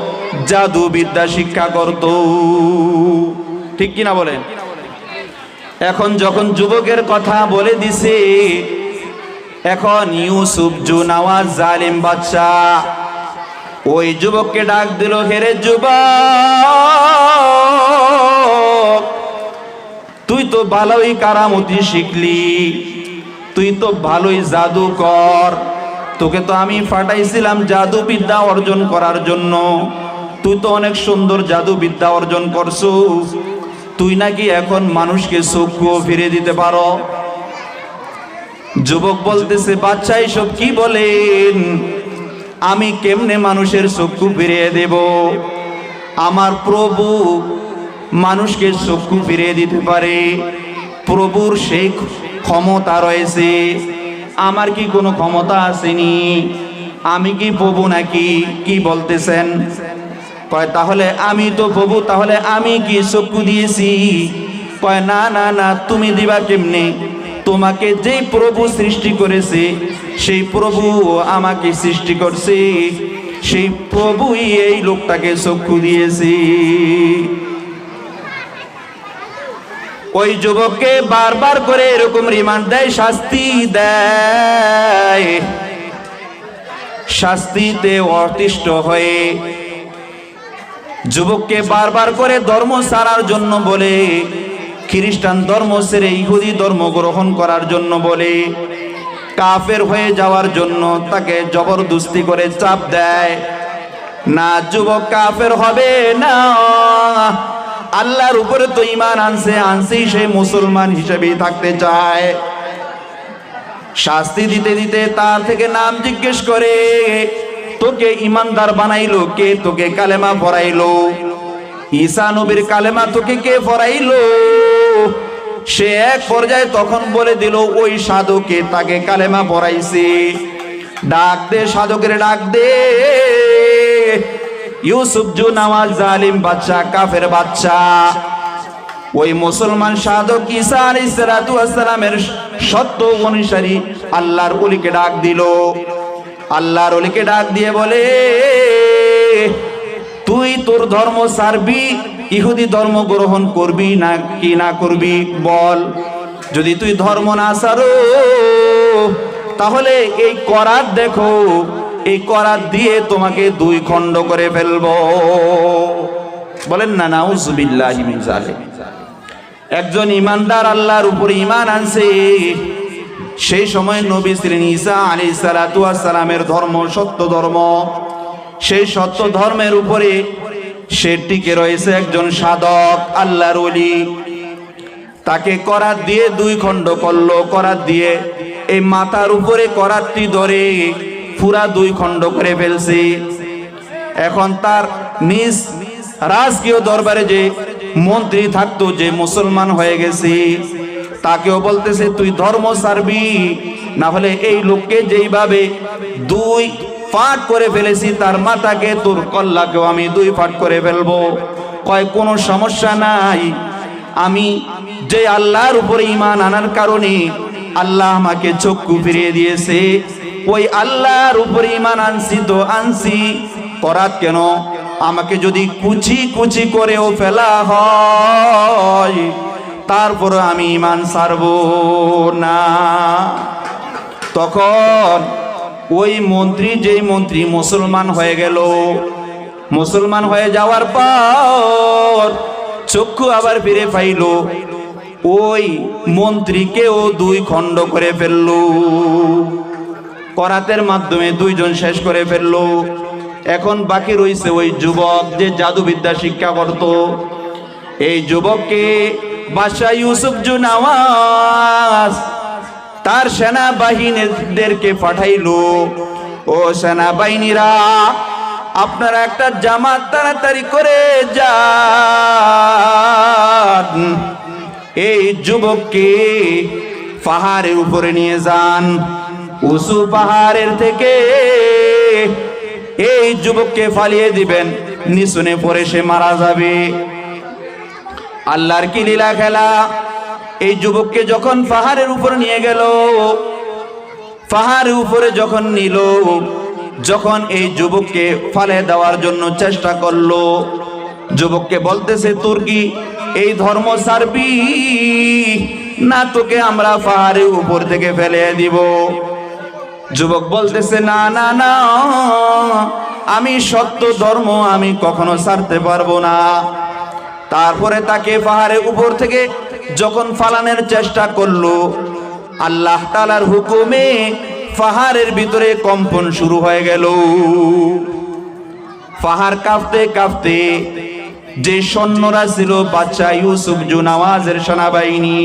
জাদু বিদ্যা শিক্ষা করত। ঠিক কিনা বলেন? এখন যখন যুবকের কথা বলে দিছে, এখন ইউসুফ জুনাওয়াজ জালিম বাদশাহ ওই যুবককে ডাক দিল, হেরে যুবক, তুই তো ভালোই কারামতি শিখলি, তুই তো ভালোই জাদু কর, তোকে তো আমি পাঠাইছিলাম জাদু বিদ্যা অর্জন করার জন্য, তুই তো অনেক সুন্দর জাদু বিদ্যা অর্জন করছো, তুই নাকি এখন মানুষকে চক্ষু ফিরে দিতে পারো। যুবক বলতেছে, বাচ্চা এসব কি বলেন? আমি কেমনে মানুষের চক্ষু ফিরিয়ে দেব? আমার প্রভু মানুষকে চক্ষু ফিরিয়ে দিতে পারে, প্রভুর সেই ক্ষমতা রয়েছে, আমার কি কোনো ক্ষমতা আসেনি? আমি কি প্রভু নাকি? কি বলতেছেন? কয়, তাহলে আমি তো প্রভু, তাহলে আমি কি চক্ষু দিয়েছি? কয়, না না না, তুমি দিবা কেমনে? তোমাকে যেই প্রভু সৃষ্টি করেছে সেই প্রভু আমাকে সৃষ্টি করছে, সেই প্রভুই এই লোকটাকে চক্ষু দিয়েছে। ওই যুবককে বারবার করে এরকম রিমান্ড দেয়, শাস্তি দেয়। শাস্তিতে অতিষ্ঠ হয়ে যুবককে বারবার করে ধর্ম ছাড়ার জন্য বলে, খ্রিস্টান ধর্ম ছেড়ে ইহুদি ধর্ম গ্রহণ করার জন্য বলে, কাফের হয়ে যাওয়ার জন্য তাকে জবরদস্তি করে চাপ দেয়। না, যুবক কাফের হবে না। আল্লাহর উপরে তো ঈমান আনছি, সে মুসলমান হিসেবেই থাকতে চায়। শাস্তি দিতে দিতে তার থেকে নাম জিজ্ঞেস করে, তোকে ইমানদার বানাইলো কে? তোকে কালেমা পড়াইলো? ঈসা নবীর কালেমা তোকে কে পড়াইলো? সে এক পর্যায়ে তখন বলে দিল, ওই সাধকে তাকে কালেমা পড়াইছে। ডাক দে, সাধকের ডাক দে। ইউসুফ নওয়াজ জালিম বাচ্চা, কাফের বাচ্চা, ওই মুসলমান সাধক ঈসা আলাইহিস সালাতু ওয়াস সালামের সত্য অনুসারী আল্লাহর ওলিকে ডাক দিল। আল্লাহর ওলিকে ডাক দিয়ে বলে, তুই তোর ধর্ম ছাড়বি, ইহুদি ধর্ম গ্রহণ করবি না কি না করবি বল। যদি তুই ধর্ম না ছাড়ো তাহলে এই করাত দেখো, এই করাত দিয়ে তোমাকে দুই খণ্ড করে ফেলবো। বলেন না নাউযুবিল্লাহি মিন যালিক। একজন ইমানদার আল্লাহর উপরে ঈমান আনছে, সেই সময় নবী ছিলেন ঈসা আলাইহিস সালাতু ওয়াস সালামের ধর্ম সত্য ধর্ম। সেই সত্য ধর্মের উপরে সে টিকে রয়েছে একজন সাধক আল্লাহর ওলি। তাকে করাত দিয়ে দুই খণ্ড করলো। করাত দিয়ে এই মাথার উপরে করাতটি ধরে পুরা দুই খণ্ড করে ফেলছে। এখন তার নিজ রাজকীয় দরবারে যে মন্ত্রী থাকতো, যে মুসলমান হয়ে গেছে, তাকেও বলতেছে তুই ধর্ম ছাড়বি, না হলে এই লোককে যেইভাবে দুই ফাট করে ফেলেছি তার মাথাকে, তোর কল্লাকেও আমি দুই ফাট করে ফেলবো। কয় কোনো সমস্যা নাই, আমি যে আল্লাহর উপরে ঈমান আনার কারণে আল্লাহ আমাকে চক্ষু ফিরিয়ে দিয়েছে, ওই আল্লাহর উপরে ঈমান আনছি তো আনছি, করাত কেন? আমাকে যদি কুচি কুচি করেও ফেলা হয় তারপর আমি ঈমান ছাড়ব না। তখন ওই মন্ত্রী, যেই মন্ত্রী মুসলমান হয়ে গেল, মুসলমান হয়ে যাওয়ার পর চক্ষু আবার ফিরে পাইল, ওই মন্ত্রীকেও দুই খণ্ড করে ফেলল। করাতের মাধ্যমে দুইজন শেষ করে ফেলল। এখন বাকি রয়েছে ওই যুবক যে জাদুবিদ্যা শিক্ষা করত। এই যুবককে বাদশা ইউসুফ নওয়াজ তার সেনাবাহিনীদেরকে পাঠাইলো, ও সেনাবাহিনীরা আপনারা একটা জামাত তাড়াতাড়ি করে যান, এই যুবককে পাহাড়ের উপরে নিয়ে যান, উঁচু পাহাড়ের থেকে এই যুবককে ফালিয়ে দিবেন, নিচুনে পড়ে সে মারা যাবে। আল্লাহর কি লীলা খেলা! এই যুবককে যখন পাহাড়ের উপর নিয়ে গেল, পাহাড়ের উপরে যখন নিল, যখন এই যুবককে ফালে দেওয়ার জন্য চেষ্টা করলো, যুবককে বলতেছে তোর কি এই ধর্ম ছাড়বি না তোকে আমরা পাহাড়ের উপর থেকে ফেলে দিব? যুবক বলতেছে না না না, আমি সত্য ধর্ম আমি কখনো ছাড়তে পারবো না। তারপরে তাকে পাহাড়ের উপর থেকে যখন ফালানোর চেষ্টা করলো, আল্লাহ তাআলার হুকুমে পাহাড়ের ভিতরে কম্পন শুরু হয়ে গেল। পাহাড় কাঁপতে কাঁপতে, যে সৈন্যরা ছিল বাদশা ইউসুফ নওয়াজের সেনাবাহিনী,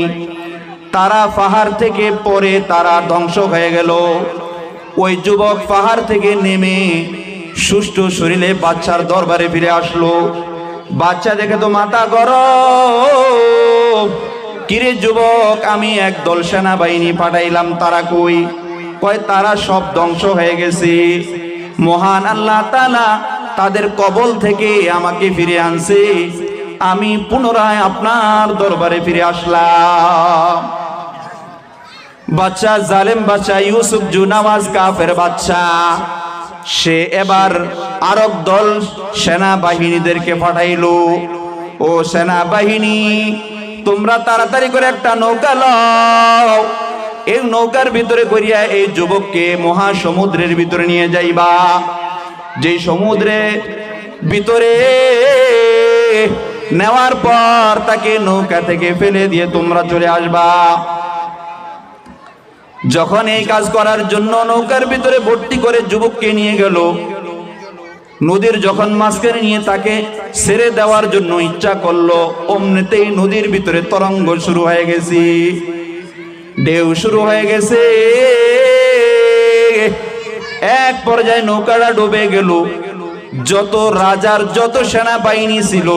তারা পাহাড় থেকে পড়ে তারা ধ্বংস হয়ে গেল। ওই যুবক পাহাড় থেকে নেমে সুষ্ঠু শরীরে বাদশার দরবারে ফিরে আসলো। বাদশা দেখে তো মাথা গরম, কিরে যুবক, আমি একদল সেনাবাহিনী পাঠাইলাম, তারা কই? কয় তারা সব ধ্বংস হয়ে গেছে, মহান আল্লাহ তাআলা তাদের কবল থেকে আমাকে ফিরে আনছে, আমি পুনরায় আপনার দরবারে ফিরে আসলাম। বাদশা, জালেম বাদশা ইউসুফ নওয়াজ কাফের বাদশা, সে এবার আরব দল সেনাবাহিনীদেরকে পাঠাইলো, ও সেনাবাহিনী তোমরা তাড়াতাড়ি করে একটা নৌকা লও, এই নৌকার ভিতরে করিয়া এই যুবককে মহাসমুদ্রের ভিতরে নিয়ে যাইবা। যেই সমুদ্রের ভিতরে নেওয়ার পর তাকে নৌকা থেকে ফেলে দিয়ে তোমরা চলে আসবা। যখন এই কাজ করার জন্য নৌকার ভিতরে ভর্তি করে যুবককে নিয়ে গেল, নদীর যখন মাঝখানে নিয়ে তাকে ছেড়ে দেওয়ার জন্য ইচ্ছা করলো, অমনিতেই নদীর ভিতরে তরঙ্গ শুরু হয়ে গেছে, ঢেউ শুরু হয়ে গেছে। এক পর্যায়ে নৌকাটা ডুবে গেল। যত রাজার যত সেনাবাহিনী ছিল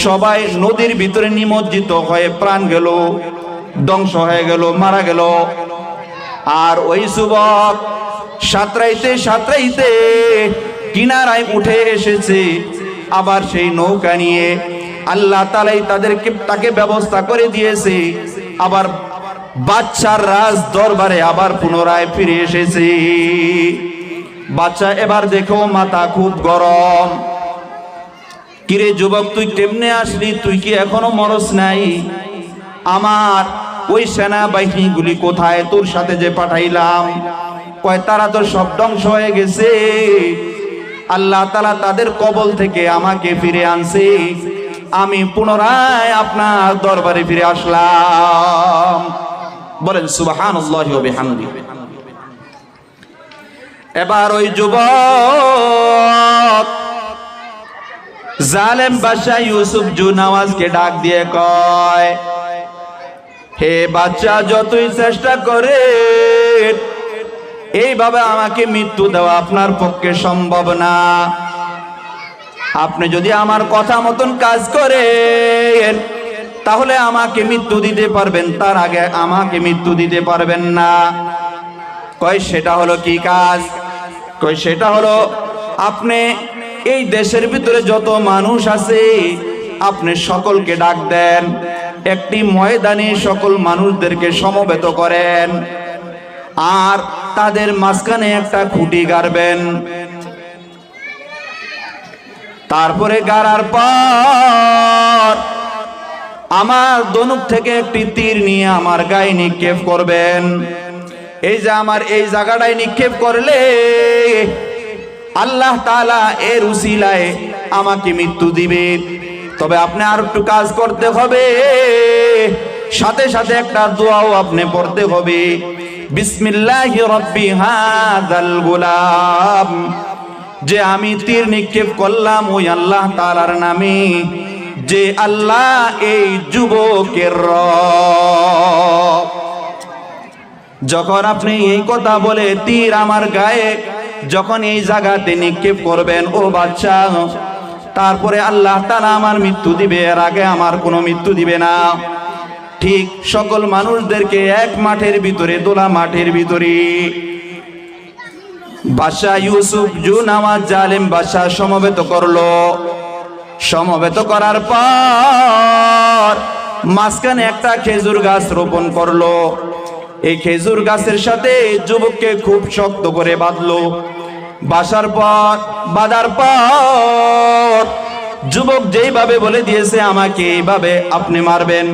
সবাই নদীর ভিতরে নিমজ্জিত হয়ে প্রাণ গেল, ধ্বংস হয়ে গেল, মারা গেল। আর ওই যুবক সাঁতরাইতে সাঁতরাইতে কিনারায় উঠে এসেছে। আবার সেই নৌকা নিয়ে আল্লাহ তাআলাই তাকে ব্যবস্থা করে দিয়েছে। আবার বাদশার রাজ দরবারে আবার পুনরায় ফিরে এসেছে। বাদশা এবার দেখো মাথা খুব গরম। কিরে যুবক, তুই কেমনে আসলি? তুই কি এখনো মরস নাই? আমার ওই সেনাবাহিনীগুলি কোথায়? তোর সাথে যে পাঠাইলাম, কয় তারা তো সব ধ্বংস হয়ে গেছে। আল্লাহ তাআলা তাদের কবল থেকে আমাকে ফিরে আনছে। আমি পুনরায় আপনার দরবারে ফিরে আসলাম। বলেন সুবহানাল্লাহি ওয়া বিহামদিহি। এবার ওই যুবক জালেম বাদশা ইউসুফ জুনাওয়াজকে ডাক দিয়ে কয়, হে বাদশা, যতই চেষ্টা করে এইভাবে আমাকে মৃত্যু দেওয়া আপনার পক্ষে সম্ভব না। আপনি যদি আমার কথা মতন কাজ করেন তাহলে আমাকে মৃত্যু দিতে পারবেন, তার আগে আমাকে মৃত্যু দিতে পারবেন না। কয় সেটা হলো কি কাজ? কয় সেটা হলো আপনি এই দেশের ভিতরে যত মানুষ আছে আপনি সকলকে ডাক দেন, একটি ময়দানে সকল মানুষদেরকে সমবেত করেন, আর তাদের মাঝখানে একটা খুঁটি গাড়বেন। তারপরে গাড়ার পর আমার ধনুক থেকে একটি তীর নিয়ে আমার গায়ে নিক্ষেপ করবেন। এই যে আমার এই জায়গাটায় নিক্ষেপ করলে আল্লাহ তাআলা এর উসিলায় আমাকে মৃত্যু দিবে। তবে আপনি আর একটু কাজ করতে হবে, সাথে সাথে একটা দোয়াও আপনি পড়তে হবে, বিসমিল্লাহি রাব্বি হাযাল গোলাম। যে আমি তীর নিক্ষেপ করলাম ওই আল্লাহ তাআলার নামে, যে আল্লাহ এই যুবকের রব। যখন আপনি এই কথা বলে তীর আমার গায়ে যখন এই জায়গাতে নিক্ষেপ করবেন ও বাদশা, তারপরে আল্লাহ তাআলা আমার মৃত্যু দিবে, এর আগে আমার কোনো মৃত্যু দিবে না। ঠিক সকল মানুষদেরকে এক মাঠের ভিতরে, দোলা মাঠের ভিতরে বাদশা ইউসুফ জুনাওয়াজ জালেম বাদশা সমবেত করলো। সমবেত করার পর মাঝখানে একটা খেজুর গাছ রোপণ করলো। এই খেজুর গাছের সাথে যুবককে খুব শক্ত করে বাঁধলো। বাঁধার পর যুবক যেইভাবে বলে দিয়েছে আমাকে এইভাবে আপনি মারবেন,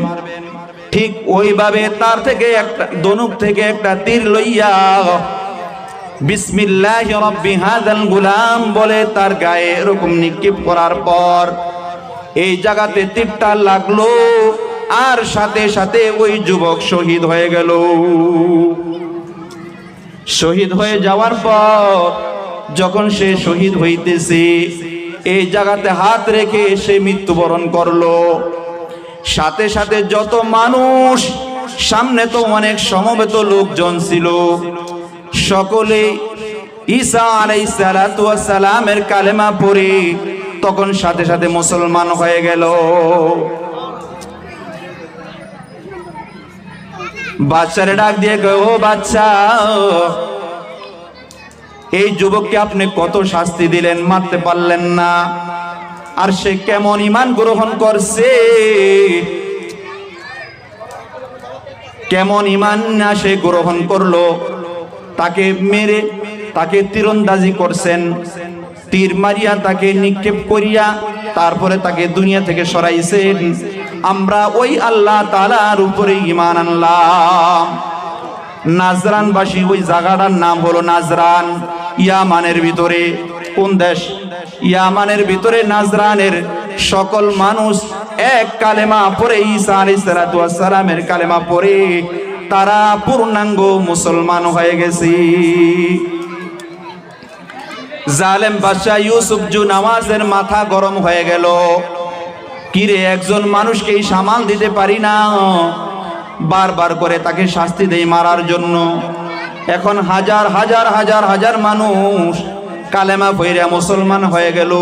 ঠিক ওইভাবে তার থেকে একটা ধনুক থেকে একটা তীর লইয়া বিসমিল্লাহি রাব্বি হাযাল গোলাম বলে তার গায়ে এরকম নিক্ষেপ করার পর এই জায়গাতে তীরটা লাগলো, আর সাথে সাথে ওই যুবক শহীদ হয়ে গেল। শহীদ হয়ে যাওয়ার পর যখন সে শহীদ হইতেছে, এই জায়গাতে হাত রেখে সে মৃত্যুবরণ করলো। সাথে সাথে যত মানুষ, সামনে তো অনেক সমবেত লোকজন ছিল, সকলে ঈসা আলাইহিস সালাতু ওয়াস সালামের কালেমা পড়ে তখন সাথে সাথে মুসলমান হয়ে গেল। বাদশারে ডাক দিয়ে কয়, ও বাদশা, এই যুবককে আপনি কত শাস্তি দিলেন, মারতে পারলেন না, আর সে কেমন ঈমান গ্রহণ করছে, কেমন ঈমান না সে গ্রহণ করলো। তাকে মেরে তাকে তীরন্দাজি করছেন, তীর মারিয়া তাকে নিক্ষেপ করিয়া তারপরে তাকে দুনিয়া থেকে সরাইছেন। আমরা ওই আল্লাহ তাআলার উপরে ঈমান আনলাম। নাজরানবাসী, ওই জায়গাটার নাম হলো নাজরান, ইয়ামানের ভিতরে। কোন দেশ? ইয়ামানের ভিতরে নাজরানের সকল মানুষ এক কালেমা পড়ে, ঈসা আলাইহিস সালাতু ওয়াস সালামের কালেমা পড়ে তারা পূর্ণাঙ্গ মুসলমান হয়ে গেছে। জালেম বাদশা ইউসুফ জুনাওয়াজের মাথা গরম হয়ে গেল। কিরে, একজন মানুষকেই সামাল দিতে পারি না, বারবার করে তাকে শাস্তি দেই মারার জন্য। এখন হাজার হাজার হাজার হাজার মানুষ কালেমা পড়ে মুসলমান হয়ে গেল।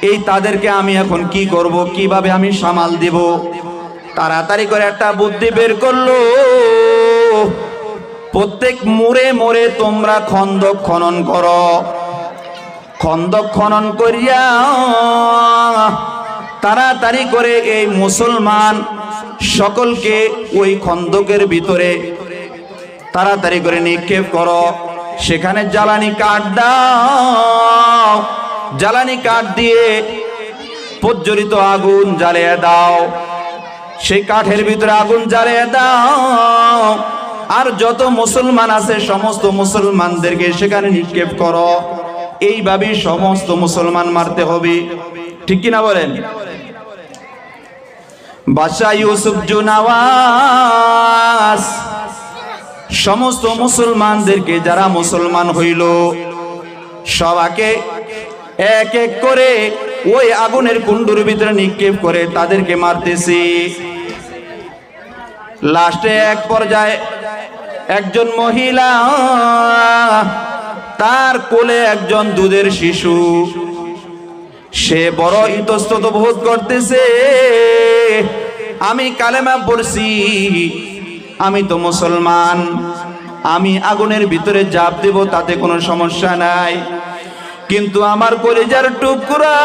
এই তাদেরকে আমি এখন কি করব, কিভাবে আমি সামাল দিব? তাড়াতাড়ি করে একটা বুদ্ধি বের করলো। প্রত্যেক মোড়ে মোড়ে তোমরা খন্দক খনন করো। খন্দক খনন করিয়া তাড়াতাড়ি করে এই মুসলমান সকলকে ওই খন্দকের ভিতরে তাড়াতাড়ি করে নিক্ষেপ করো। সেখানে জ্বালানি কাঠ দাও, জ্বালানি কাঠ দিয়ে প্রজ্বলিত আগুন জ্বালিয়ে দাও। সেই কাঠের ভিতরে আগুন জ্বালিয়ে দাও, আর যত মুসলমান আছে সমস্ত মুসলমানদেরকে সেখানে নিক্ষেপ করো। এইভাবেই সমস্ত মুসলমান মারতে হবে, ঠিক কিনা বলেন? বাদশা ইউসুফ জুনাওয়াজ সমস্ত মুসলমানদেরকে, যারা মুসলমান হইল, সবাইকে এক এক করে ওই আগুনের কুণ্ডুর ভিতরে নিক্ষেপ করে তাদেরকে মারতেছি। লাস্টে এক পর্যায়ে একজন মহিলা, তার কোলে একজন দুধের শিশু, সে বড় ইতস্তত বোধ করতেছে, আমি কালেমা পড়ছি, আমি তো মুসলমান, আমি আগুনের ভিতরে ঝাঁপ দেব, তাতে কোনো সমস্যা নাই। কিন্তু আমার কলিজার টুকরা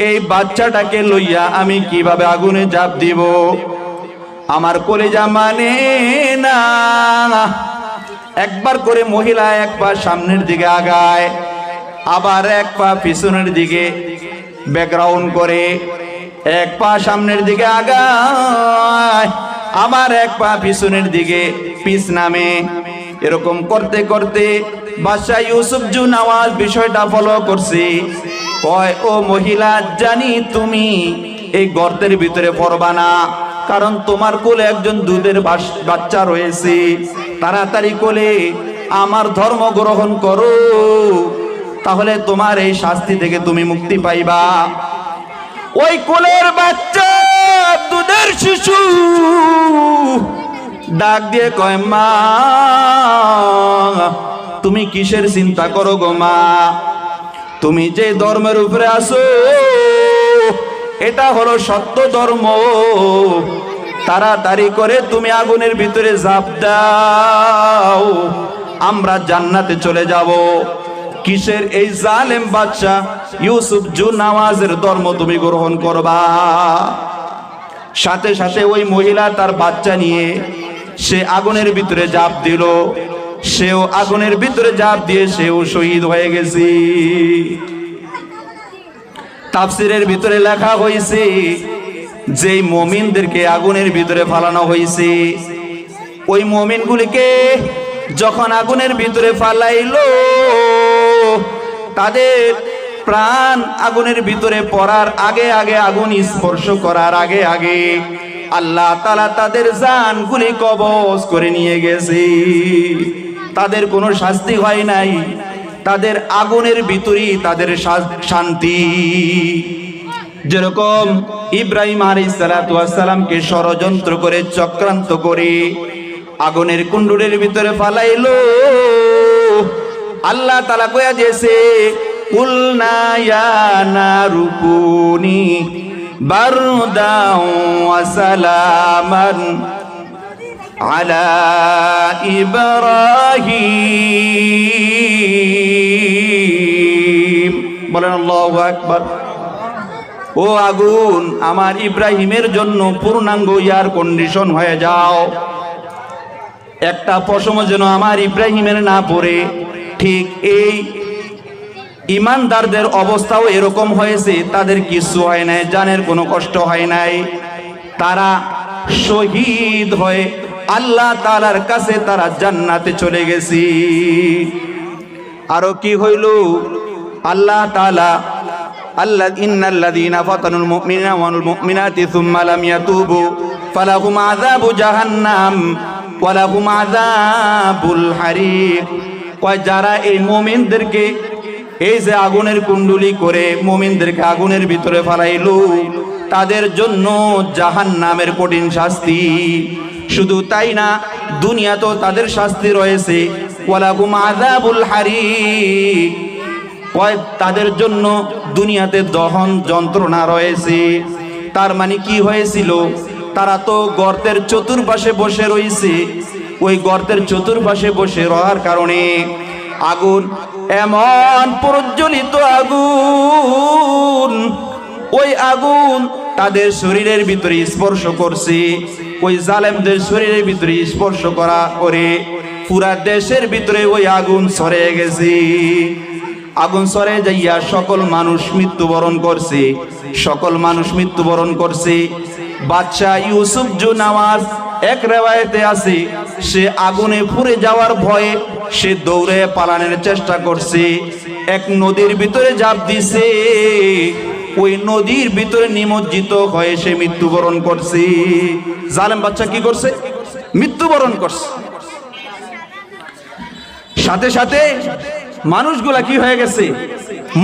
এই বাচ্চাটাকে লইয়া আমি কিভাবে আগুনে ঝাঁপ দিব? আমার কলিজা মানে না। একবার করে মহিলা এক পা সামনের দিকে আগায়, আবার এক পা পিছনের দিকে ব্যাকগ্রাউন্ড করে, এক পা সামনের দিকে আগায়, আবার এক পা পিছনের দিকে পিছ নামে। এরকম করতে করতে বাদশা ইউসুফ জুনাওয়াজ বিষয়টা ফলো করছে। কয়, ও মহিলা, জানি তুমি এই গর্তের ভিতরে পড়বা না, কারণ তোমার কোলে একজন দুধের বাচ্চা রয়েছে। তাড়াতাড়ি কোলে আমার ধর্ম গ্রহণ করো, তাহলে তোমার এই শাস্তি থেকে তুমি মুক্তি পাইবা। ওই কোলের বাচ্চা, দুধের শিশু ডাক দিয়ে কয়, মা, তুমি কিসের চিন্তা করো গো মা? তুমি যে ধর্মের উপরে আছো এটা হলো সত্য ধর্ম। তাড়াতাড়ি করে তুমি আগুনের ভিতরে ঝাঁপ দাও, আমরা জান্নাতে চলে যাব। কিসের এই জালেম বাদশা ইউসুফ জুনাওয়াজের ধর্ম তুমি গ্রহণ করবা? সাথে সাথে ওই মহিলা তার বাচ্চা নিয়ে সে আগুনের ভিতরে ঝাঁপ দিল। সেও আগুনের ভিতরে ঝাঁপ দিয়ে সেও শহীদ হয়ে গেছে। তাফসিরের ভিতরে লেখা হয়েছে, যেই মুমিনদেরকে আগুনের ভিতরে ফালানো হয়েছে, ওই মুমিনগুলিকে যখন আগুনের ভিতরে ফালাইলো, তাদের প্রাণ আগুনের ভিতরে পড়ার আগে আগে, আগুন স্পর্শ করার আগে আগে আল্লাহ তাআলা তাদের জানগুলি কবজ করে নিয়ে গেছে। তাদের কোনো শাস্তি হয় নাই, তাদের আগুনের ভিতরেই তাদের শান্তি। যেরকম ইব্রাহিম আলাইহিস সালাতু ওয়াস সালামকে ষড়যন্ত্র করে, চক্রান্ত করে আগুনের কুণ্ডুরের ভিতরে ফালাইলো, আল্লাহ তাআলা কয়া দিয়েছে, কুলনা ইয়া নারু কুনি বারদাও ওয়া সালামান আলা ইব্রাহিম। বলেন আল্লাহু আকবার। ও আগুন, আমার ইব্রাহিমের জন্য পূর্ণাঙ্গ এয়ার কন্ডিশন হয়ে যাও, একটা পশম যেন আমার ইব্রাহিমের না পড়ে। ঠিক এই ইমানদারদের অবস্থাও এরকম হয়েছে, তাদের কিছু হয় নাই, জানের কোনো কষ্ট হয় নাই, তারা শহীদ হয়ে আল্লাহ তাআলার কাছে তারা জান্নাতে চলে গেছে। আরো কি হইল? আল্লাহ তাআলা, আল্লাহ ইন্নাল্লাযীনা ফাতানুল মুমিনিনা ওয়াল মুমিনাতি সুম্মা লাম ইয়াতুবু ফালাহুম আযাবু জাহান্নাম ওয়ালাহুম আযাবুল হারিক। কয় যারা এই মুমিনদেরকে এই যে আগুনের কুণ্ডুলি করে মুমিনদেরকে আগুনের ভিতরে ফেলাইলো, তাদের জন্য জাহান্নামের কঠিন শাস্তি। শুধু তাই না, দুনিয়াতেও তাদের শাস্তি রয়েছে, ওয়ালাহুম আযাবুল হারিক। কয় তাদের জন্য দুনিয়াতে দহন যন্ত্রণা রয়েছে। তার মানে কি হয়েছিল, তারা তো গর্তের চতুর্পাশে বসে রয়েছে, ওই গর্তের চতুর্পাশে বসে রওয়ার কারণে আগুন এমন প্রজ্বলিত আগুন, ওই আগুন তাদের শরীরের ভিতরে স্পর্শ করছে। ওই জালেমদের শরীরের ভিতরে স্পর্শ করা করে পুরা দেশের ভিতরে ওই আগুন ছড়িয়ে গেছে। আগুন ছড়িয়ে যাইয়া সকল মানুষ মৃত্যুবরণ করছে, সকল মানুষ মৃত্যুবরণ করছে। বাদশা ইউসুফ জুনাওয়াজ এক রেওয়ায়েতে আছে, সে আগুনে পুড়ে যাওয়ার ভয়ে সে দৌড়ে পালানোর চেষ্টা করছে, এক নদীর ভিতরে ঝাঁপ দিছে, ওই নদীর ভিতরে নিমজ্জিত হয়ে সে মৃত্যুবরণ করছে। জালেম বাচ্চা কি করছে? মৃত্যুবরণ করছে। সাথে সাথে মানুষগুলা কি হয়ে গেছে?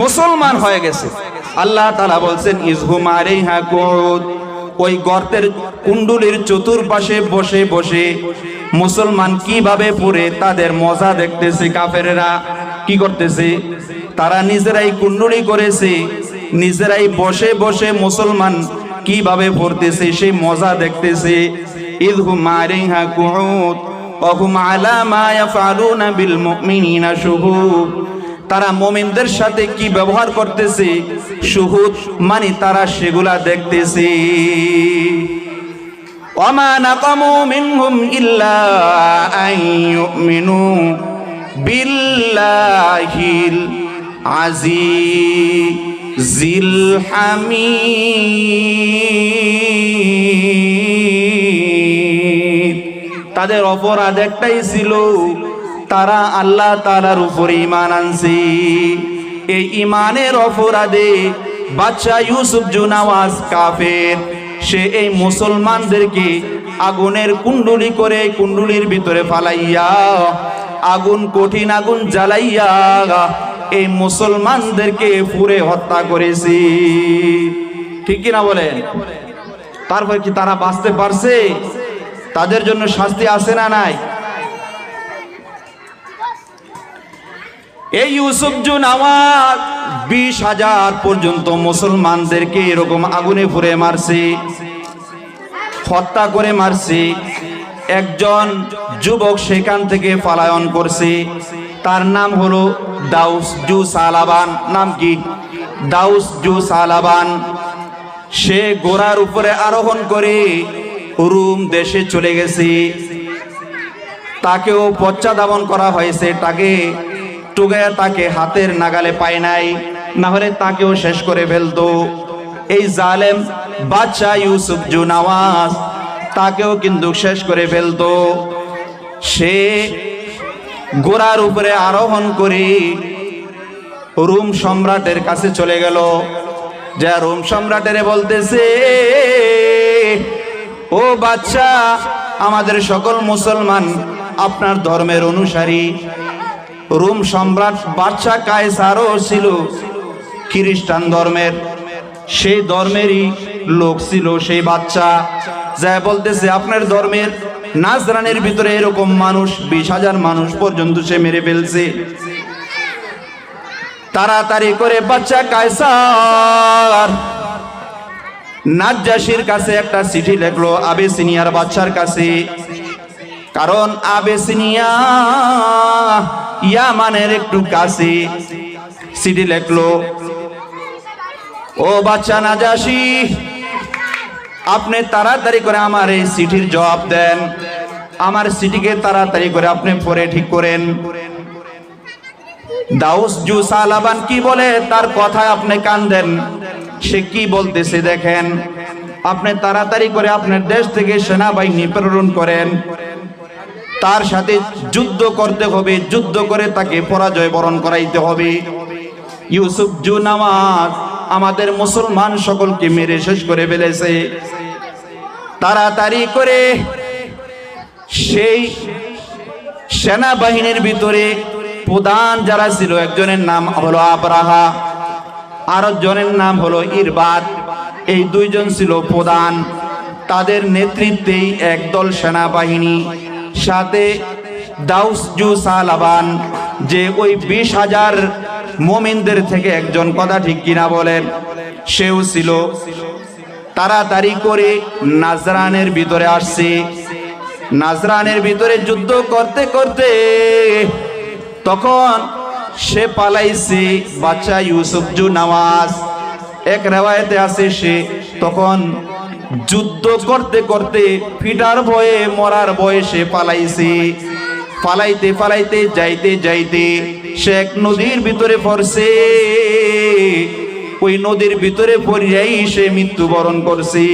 মুসলমান হয়ে গেছে। আল্লাহ তাআলা বলছেন ইজহুম আলাইহা কুউদ, ওই গর্তের কুণ্ডুলির চতুর্পাশে বসে বসে মুসলমান কিভাবে পুড়ে তাদের মজা দেখতেছে। কাফেরেরা কি করতেছে? তারা নিজেরাই কুণ্ডুলি করেছে, নিজেরাই বসে বসে মুসলমান কিভাবে পড়তেছে সেই মজা দেখতেছে। ইযহুম আলাইহা কুউদ ওয়া হুম আলা মা ইয়াফআলুনা বিল মুমিনিনা শুহুদ। তারা মুমিনদের সাথে কি ব্যবহার করতেছে, শুহুদ মানে তারা সেগুলা দেখতেছে। ওয়া মা নাকামু মিনহুম ইল্লা আন ইউমিনু বিল্লাহিল আজিজিল হামিদ। তাদের অপরাধ একটাই ছিল, তারা আল্লাহ তাআলার উপরে ঈমান আনছে। এই ঈমানের অপরাধে বাদশা ইউসুফ জুনাওয়াজ কাফের, সে এই মুসলমানদেরকে আগুনের কুণ্ডুলি করে কুণ্ডুলির ভিতরে ফালাইয়া আগুন, কঠিন আগুন জ্বালাইয়া এই মুসলমানদেরকে পুড়ে হত্যা করেছে। ঠিক কিনা বলেন? তারপর কি তারা বাঁচতে পারছে? তাদের জন্য শাস্তি আছে না নাই? এই ইউসুফ জুনাওয়াজ 20,000 পর্যন্ত মুসলমানদেরকে এরকম আগুনে পুড়ে মারছে, হত্যা করে মারছে। একজন যুবক সেখান থেকে পলায়ন করছে, তার নাম হলো দাউস জু সালাবান। নাম কি? দাউস জু সালাবান। সে ঘোড়ার উপরে আরোহণ করে রোম দেশে চলে গেছে। তাকেও পশ্চাদাপন করা হয়েছে, তাকে টুগায়া তাকে হাতের নাগালে পায় নাই, না হলে তাকেও শেষ করে ফেলতো। এই জালেম বাদশা ইউসুফ জুনাওয়াজ তাকেও কিন্তু শেষ করে ফেলতো। সে ঘোড়ার উপরে আরোহণ করে রোম সম্রাটের কাছে চলে গেল। যা রোম সম্রাটের বলতেছে, ও বাদশা, আমাদের সকল মুসলমান আপনার ধর্মের অনুসারী। রোম সম্রাট বাদশা কায়সারও ছিল খ্রিস্টান ধর্মের, সেই ধর্মেরই লোক ছিল সেই বাদশা। যা বলতেছে, আপনার ধর্মের নাজরানের ভিতরে এরকম মানুষ 20,000 মানুষ পর্যন্ত সে মেরে ফেলছে। তাড়াতাড়ি করে বাদশা কায়সার নাজ্জাশীর কাছে একটা চিঠি লিখলো, আবেসিনিয়ার বাদশার কাছে। কারণ আবেসিনিয়া ইয়ামানের একটু কাছে। চিঠি লিখলো, ও বাদশা নাজ্জাশী, আপনি তাড়াতাড়ি করে আমার এই চিঠির জবাব দেন, আমার চিঠিকে তাড়াতাড়ি করে আপনি পড়ে ঠিক করেন। দাউস জু সালাবান কি বলে তার কথায় আপনি কান দেন। সে কি বলতেছে দেখেন, আপনি তাড়াতাড়ি করে আপনার দেশ থেকে সেনাবাহিনী প্রেরণ করেন, তার সাথে যুদ্ধ করতে হবে, যুদ্ধ করে তাকে পরাজয় বরণ করাইতে হবে। ইউসুফ জুনাওয়াজ আমাদের মুসলমান সকলকে মেরে শেষ করে ফেলেছে। তাড়াতাড়ি করে সেই সেনাবাহিনীর ভিতরে প্রধান যারা ছিল, একজনের নাম হলো আবরাহা, আর একজনের নাম হলো ইরবাদ। এই দুইজন ছিল প্রধান। তাদের নেতৃত্বেই একদল সেনাবাহিনী, সাথে দাউস জু সালাবান, যে ওই 20,000 মুমিনদের থেকে একজন, কথা ঠিক কিনা বলেন, সেও ছিল। তাড়াতাড়ি করে নাজরানের ভিতরে আসছে। নাজরানের ভিতরে যুদ্ধ করতে করতে তখন সে পালাইছে বাচ্চা ইউসুফ জু নওয়াজ। এক রেওয়ায়েতে আছে সে তখন যুদ্ধ করতে করতে ফিটার ভয়ে, মরার ভয়ে সে পালাইছে। পালাইতে পালাইতে যাইতে যাইতে সে এক নদীর ভিতরে পড়ছে। ওই নদীর ভিতরে পড়িয়াই সে মৃত্যুবরণ করছে।